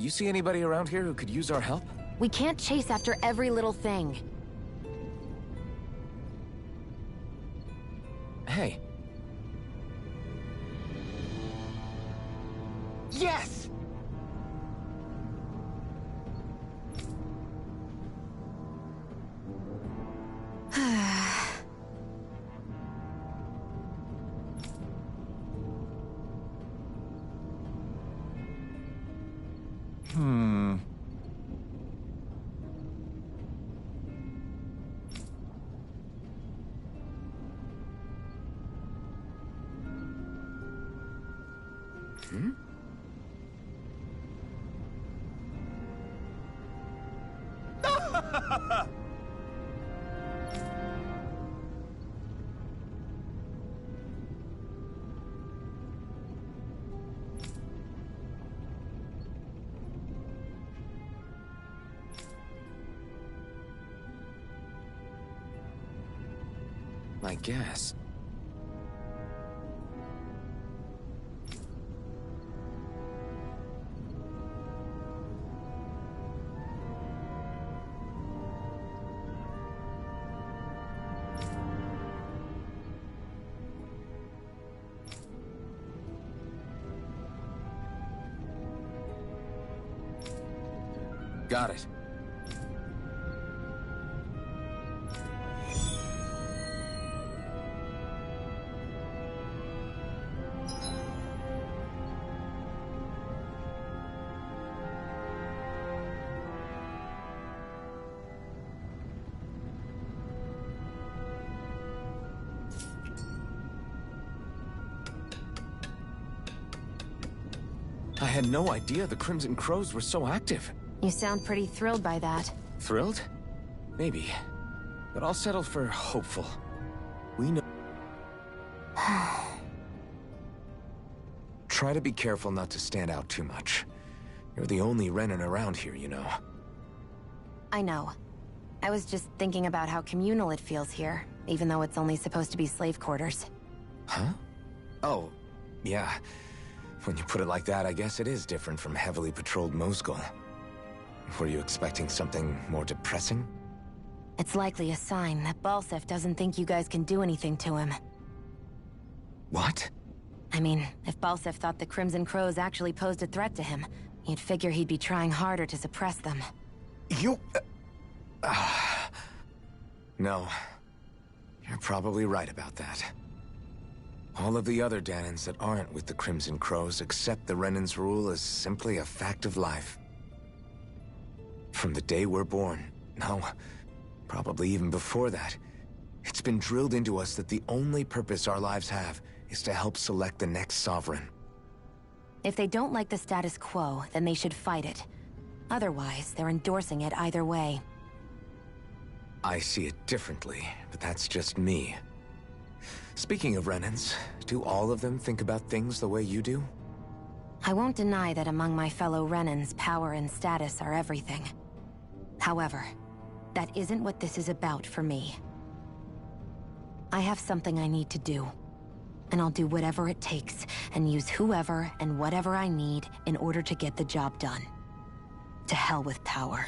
You see anybody around here who could use our help? We can't chase after every little thing. Hey. Yes! I guess. Got it. I had no idea the Crimson Crows were so active. You sound pretty thrilled by that. Thrilled? Maybe. But I'll settle for hopeful. We know... Try to be careful not to stand out too much. You're the only Renan around here, you know. I know. I was just thinking about how communal it feels here, even though it's only supposed to be slave quarters. Huh? Oh, yeah. When you put it like that, I guess it is different from heavily patrolled Mosgul. Were you expecting something more depressing? It's likely a sign that Balsef doesn't think you guys can do anything to him. What? I mean, if Balsef thought the Crimson Crows actually posed a threat to him, you'd figure he'd be trying harder to suppress them. You... No. You're probably right about that. All of the other Danans that aren't with the Crimson Crows accept the Renan's rule as simply a fact of life. From the day we're born, no, probably even before that, it's been drilled into us that the only purpose our lives have is to help select the next sovereign. If they don't like the status quo, then they should fight it. Otherwise, they're endorsing it either way. I see it differently, but that's just me. Speaking of Renans, do all of them think about things the way you do? I won't deny that among my fellow Renans, power and status are everything. However, that isn't what this is about for me. I have something I need to do, and I'll do whatever it takes, and use whoever and whatever I need in order to get the job done. To hell with power.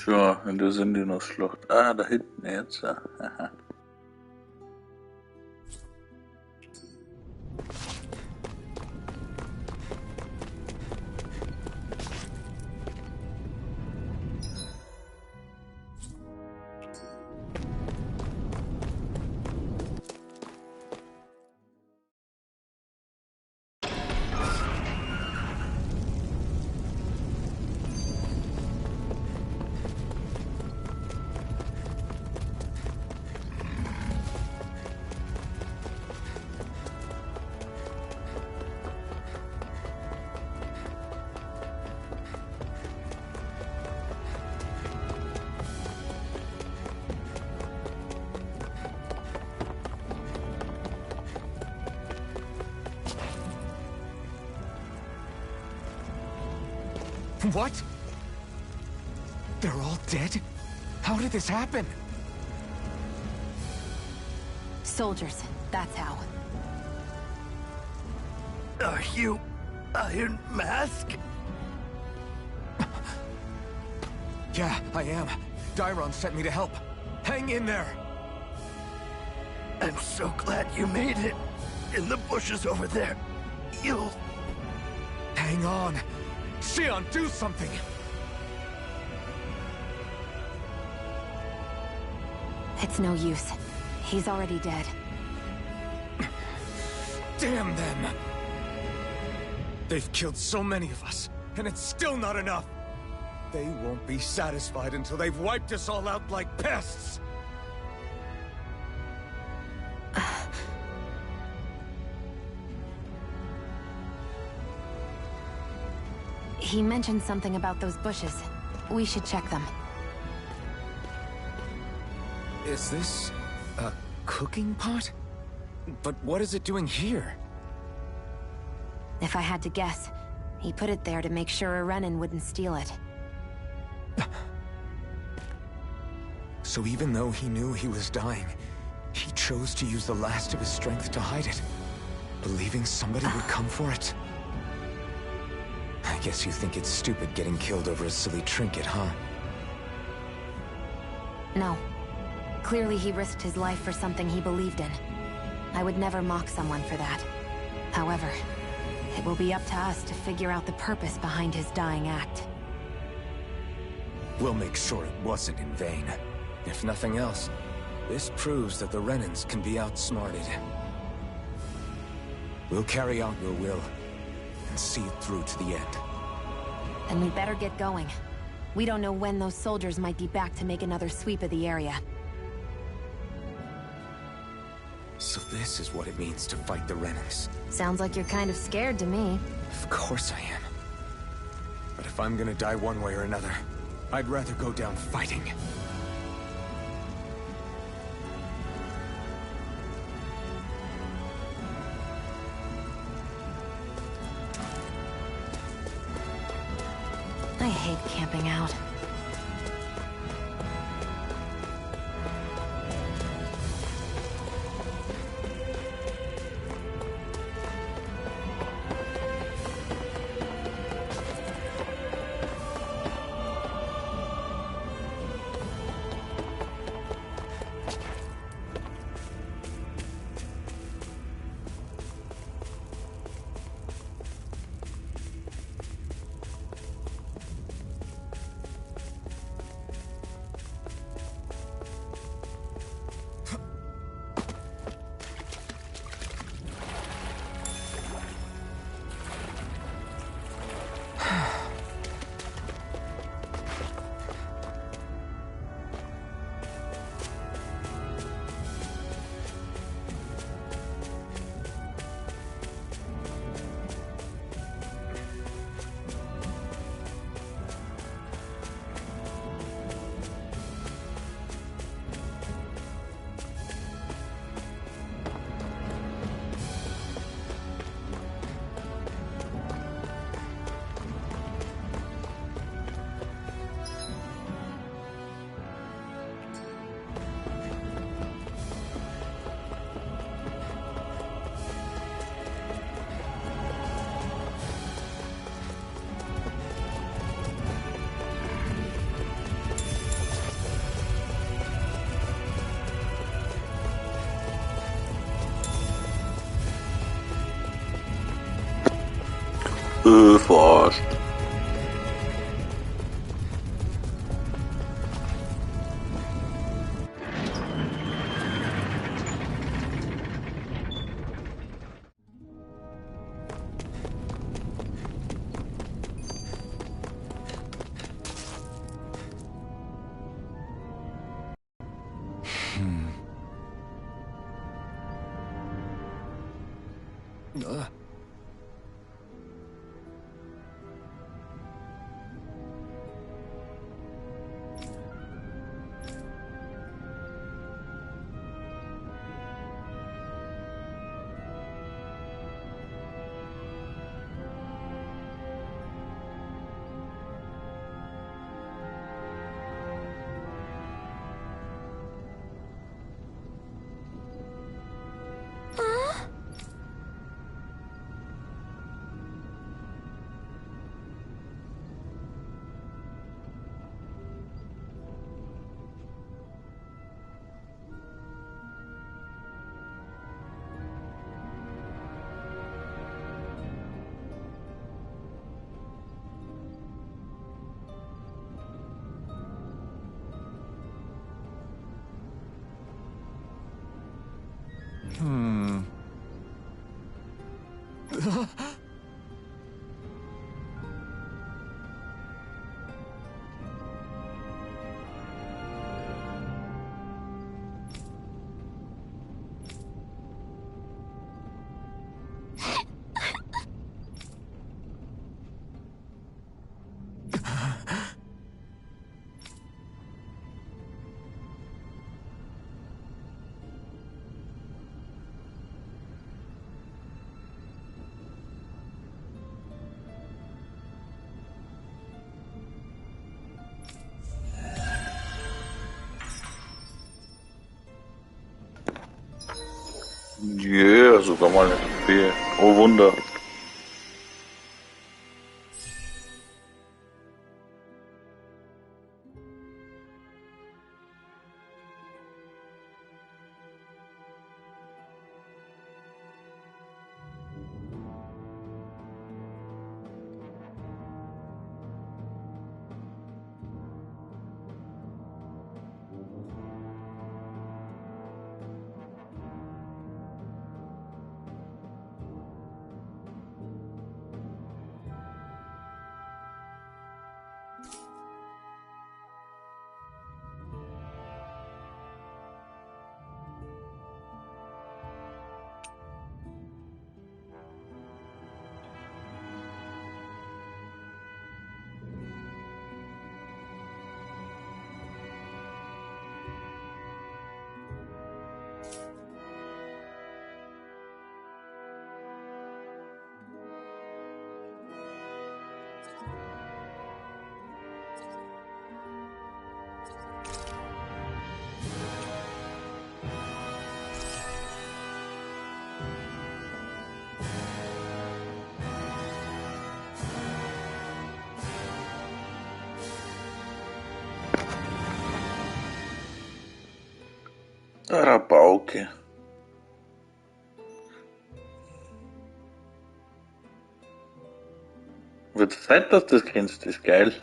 So, und da sind die noch Schlucht. Ah, da hinten jetzt. Aha. What? They're all dead? How did this happen? Soldiers, that's how. Are you Iron Mask? Yeah, I am. Dairon sent me to help. Hang in there! I'm so glad you made it. In the bushes over there. You'll... Hang on. Xion, do something! It's no use. He's already dead. Damn them! They've killed so many of us, and it's still not enough! They won't be satisfied until they've wiped us all out like pests! He mentioned something about those bushes. We should check them. Is this... a cooking pot? But what is it doing here? If I had to guess, he put it there to make sure a Renin wouldn't steal it. So even though he knew he was dying, he chose to use the last of his strength to hide it, believing somebody would come for it? I guess you think it's stupid getting killed over a silly trinket, huh? No. Clearly he risked his life for something he believed in. I would never mock someone for that. However, it will be up to us to figure out the purpose behind his dying act. We'll make sure it wasn't in vain. If nothing else, this proves that the Renins can be outsmarted. We'll carry out your will, and see it through to the end. Then we better get going. We don't know when those soldiers might be back to make another sweep of the area. So this is what it means to fight the Renins. Sounds like you're kind of scared to me. Of course I am. But if I'm gonna die one way or another, I'd rather go down fighting. I hate camping out. Verarscht. Yeah, sogar mal eine Trophäe. Oh Wunder. Rabauke. Wird Zeit, dass du das kennst, ist geil.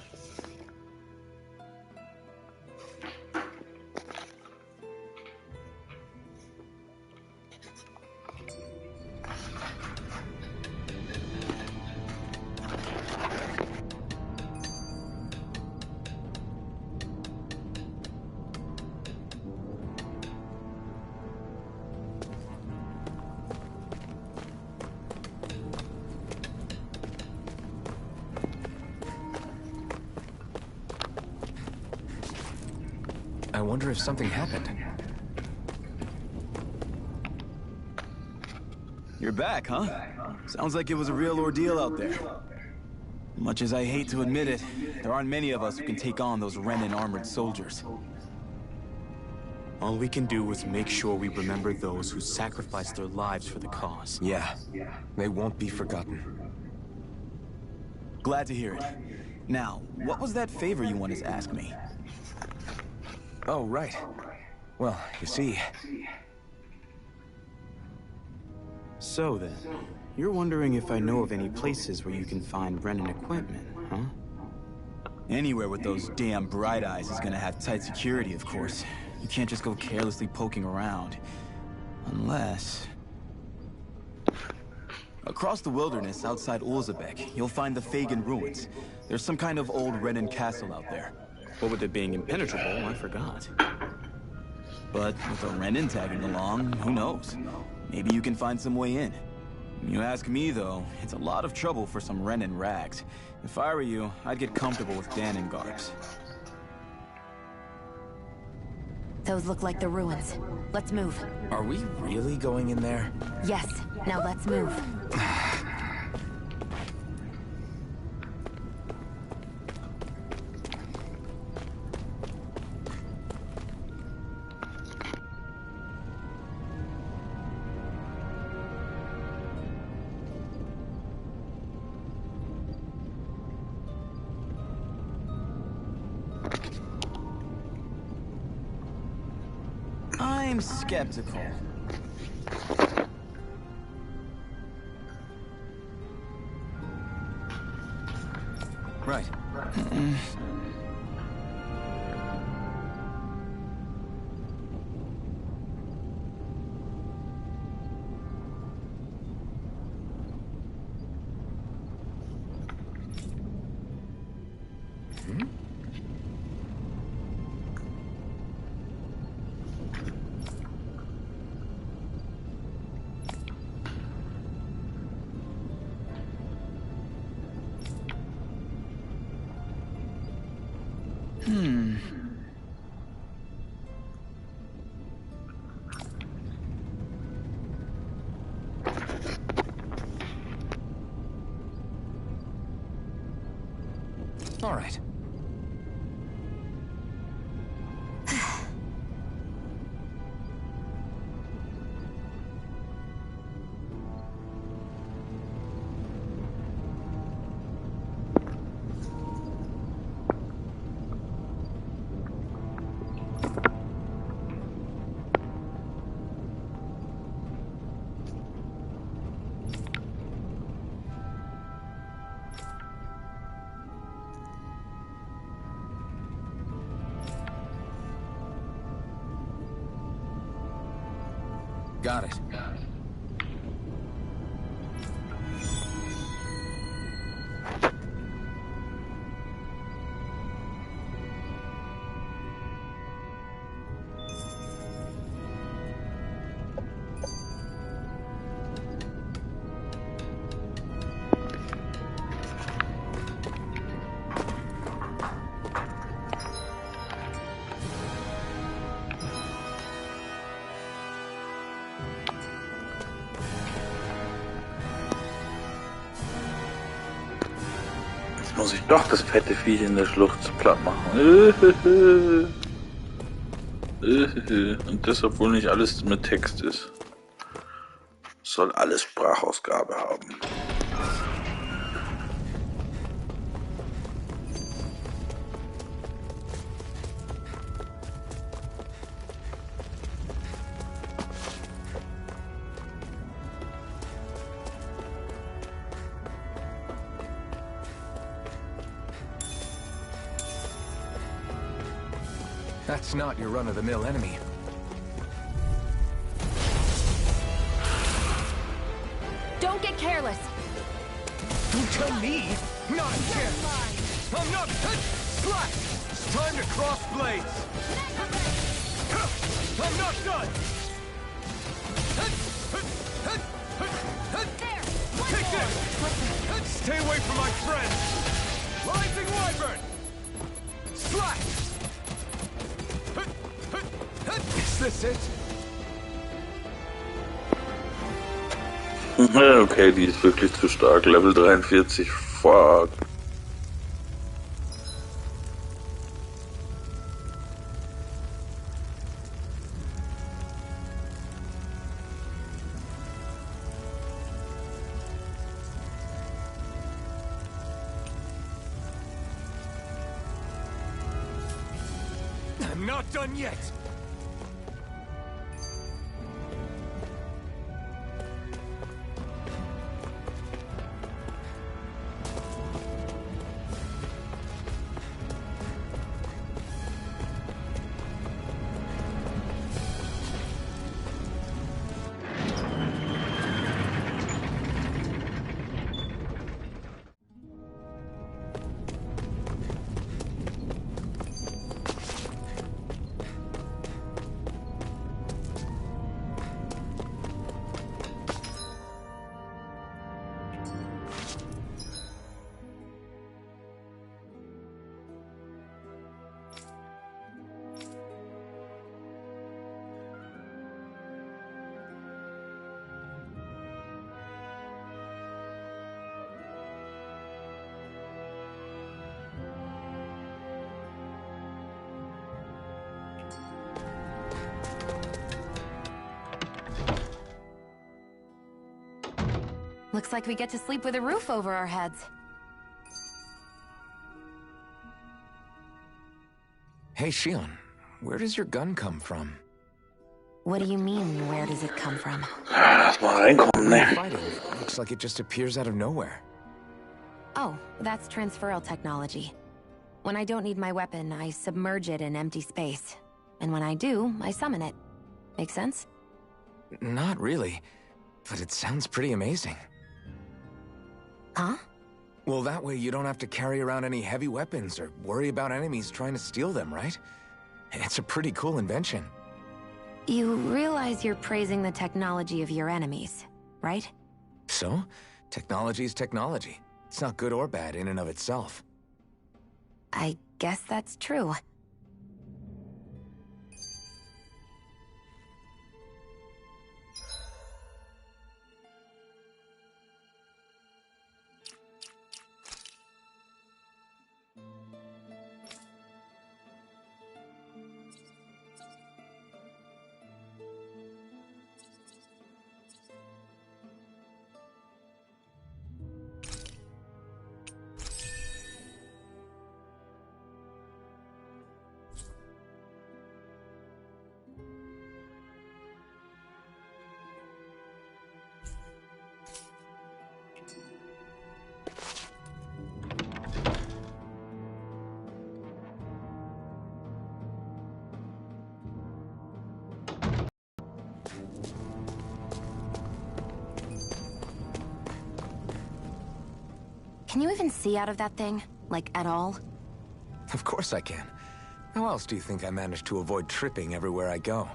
I wonder if something happened. You're back, huh? Sounds like it was a real ordeal out there. Much as I hate to admit it, there aren't many of us who can take on those Renan armored soldiers. All we can do is make sure we remember those who sacrificed their lives for the cause. Yeah, they won't be forgotten. Glad to hear it. Now, what was that favor you wanted to ask me? Oh, right. Well, you see... So then, you're wondering if I know of any places where you can find Renin equipment, huh? Anywhere with those damn bright eyes is gonna have tight security, of course. You can't just go carelessly poking around. Unless... Across the wilderness outside Ulzebek, you'll find the Fagin ruins. There's some kind of old Renin castle out there. What with it being impenetrable, I forgot. But with a Renin tagging along, who knows? Maybe you can find some way in. You ask me, though, it's a lot of trouble for some Renin rags. If I were you, I'd get comfortable with Danon garbs. Those look like the ruins. Let's move. Are we really going in there? Yes. Now let's move. I'm skeptical. Right. All right. Got it. Muss ich doch das fette Viech in der Schlucht platt machen. Und das, obwohl nicht alles mit Text ist. Soll alles Sprachausgabe haben. That's not your run-of-the-mill enemy. Don't get careless. Don't tell me! Not again! I'm not... Slack! It's time to cross blades! I'm not done! Take this! Stay away from my friends! Rising Wyvern! Slack! Is this it? Okay, die ist wirklich zu stark. Level 43, fuck. I'm not done yet! Looks like we get to sleep with a roof over our heads. Hey, Shion, where does your gun come from? What do you mean, where does it come from? Lass mal reinkommen, ne? Fighting looks like it just appears out of nowhere. Oh, that's transferal technology. When I don't need my weapon, I submerge it in empty space. And when I do, I summon it. Make sense? Not really, but it sounds pretty amazing. Huh? Well, that way you don't have to carry around any heavy weapons or worry about enemies trying to steal them, right? It's a pretty cool invention. You realize you're praising the technology of your enemies, right? So, technology is technology. It's not good or bad in and of itself. I guess that's true. Can you even see out of that thing? Like, at all? Of course I can. How else do you think I managed to avoid tripping everywhere I go?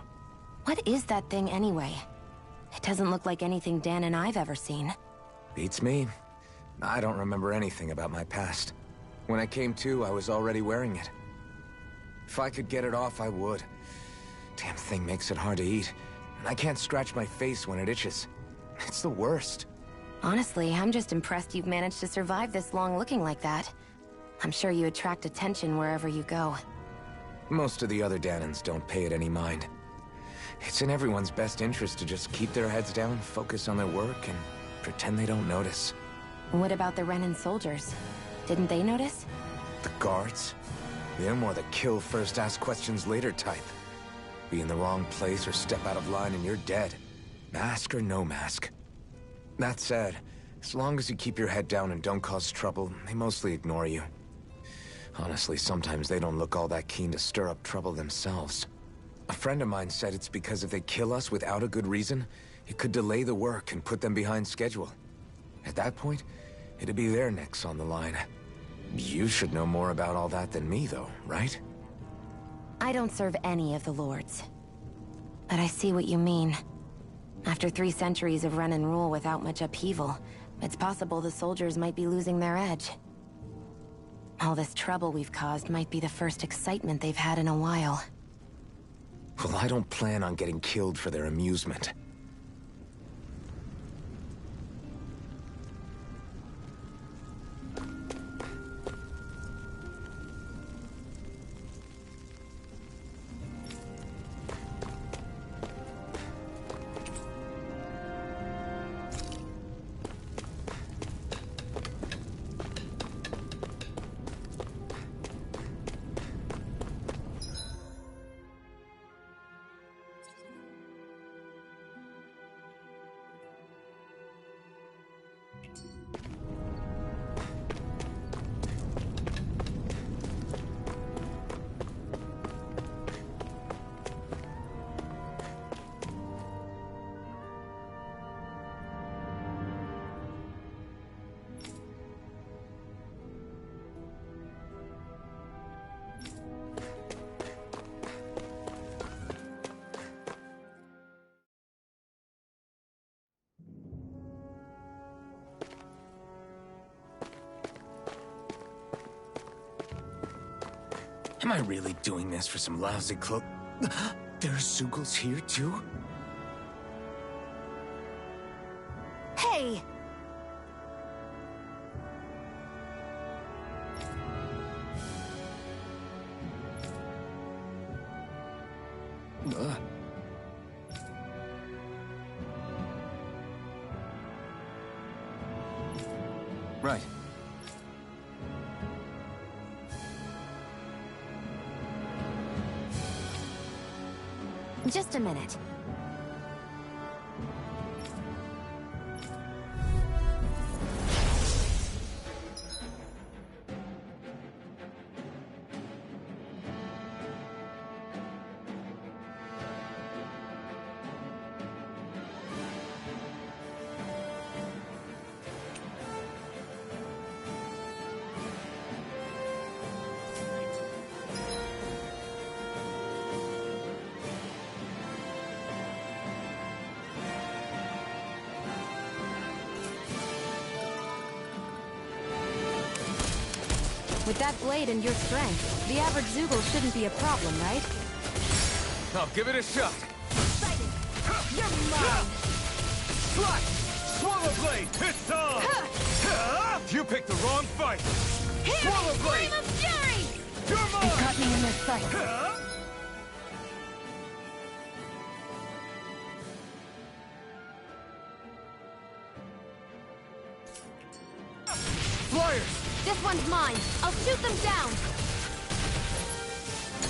What is that thing anyway? It doesn't look like anything Dan and I've ever seen. Beats me. I don't remember anything about my past. When I came to, I was already wearing it. If I could get it off, I would. Damn thing makes it hard to eat. And I can't scratch my face when it itches. It's the worst. Honestly, I'm just impressed you've managed to survive this long looking like that. I'm sure you attract attention wherever you go. Most of the other Danans don't pay it any mind. It's in everyone's best interest to just keep their heads down, focus on their work, and pretend they don't notice. What about the Renan soldiers? Didn't they notice? The guards? They're more the kill first, ask questions later type. Be in the wrong place or step out of line and you're dead. Mask or no mask. That said, as long as you keep your head down and don't cause trouble, they mostly ignore you. Honestly, sometimes they don't look all that keen to stir up trouble themselves. A friend of mine said it's because if they kill us without a good reason, it could delay the work and put them behind schedule. At that point, it'd be their necks on the line. You should know more about all that than me, though, right? I don't serve any of the lords. But I see what you mean. After 3 centuries of Renan rule without much upheaval, it's possible the soldiers might be losing their edge. All this trouble we've caused might be the first excitement they've had in a while. Well, I don't plan on getting killed for their amusement. Am I really doing this for some lousy cloak? There are Sugals here, too? Hey! Right. Just a minute. With that blade and your strength, the average Zoogle shouldn't be a problem, right? I'll give it a shot. Excited! You're mine! Slash! Swallow blade! It's on! You picked the wrong fight! Swallow blade! Flame of fury! You're mine! You've got me in this fight. Flyers! This one's mine. I'll shoot them down.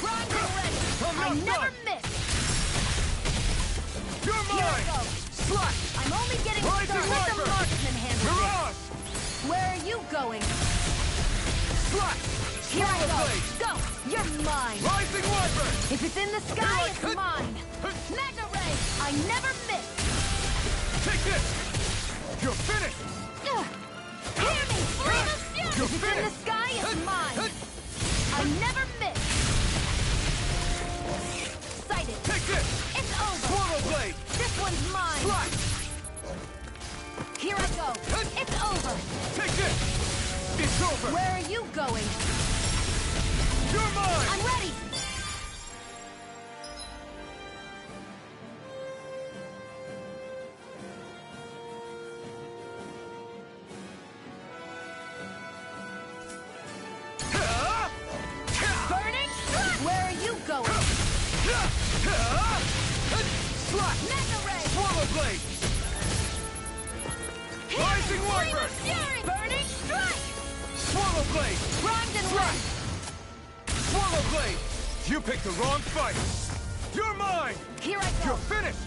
Primed and ready. I never miss. You're Here I mine! go. Slash! I'm only getting Rising started. Let the Viper! marksman handle Mirage! this. Where are you going? Slash! Here I Swallow go. blade! Go. You're mine. Rising Viper! If it's in the sky, it's mine. Mega ray. I never miss. Take this! You're finished! Hear me. Flame of fury. You're If it's in the sky, it's mine. I never miss. Sighted. Take this! It's over. Swallow blade! This one's mine. Slash! Here I go. It's over. Take this! It's over! Where are you going? You're mine! I'm ready. Burning strike. Where are you going? Slash! Mega ray. Swallow blade! Rising Flame Viper! of fury. Burning strike. Swallow blade! Primed and Slash! ready. Swallow blade! You picked the wrong fight! You're mine! Here I go. You're finished!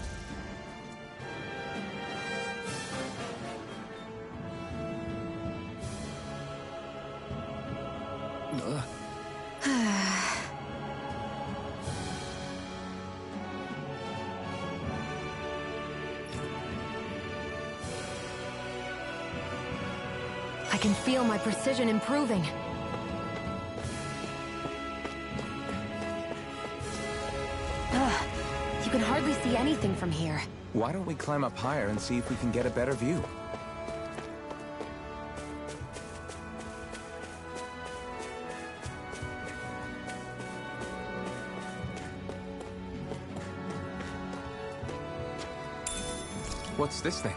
I can feel my precision improving. Ugh, you can hardly see anything from here. Why don't we climb up higher and see if we can get a better view? What's this thing?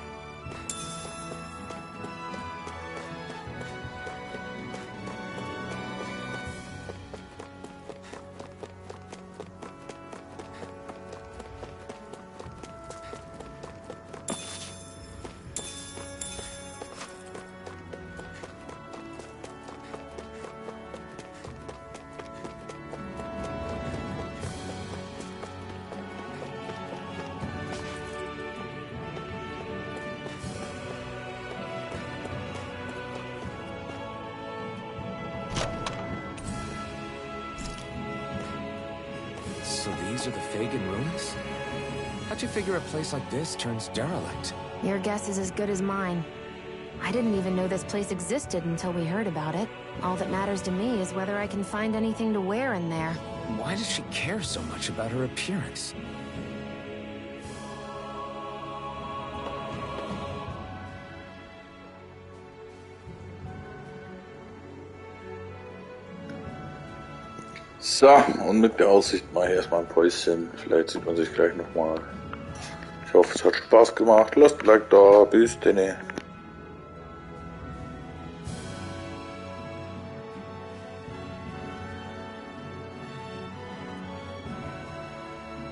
So these are the Fagin ruins? How'd you figure a place like this turns derelict? Your guess is as good as mine. I didn't even know this place existed until we heard about it. All that matters to me is whether I can find anything to wear in there. Why does she care so much about her appearance? So, und mit der Aussicht mache ich erstmal ein Päuschen. Vielleicht sieht man sich gleich nochmal. Ich hoffe, es hat Spaß gemacht. Lasst ein Like da. Bis dann.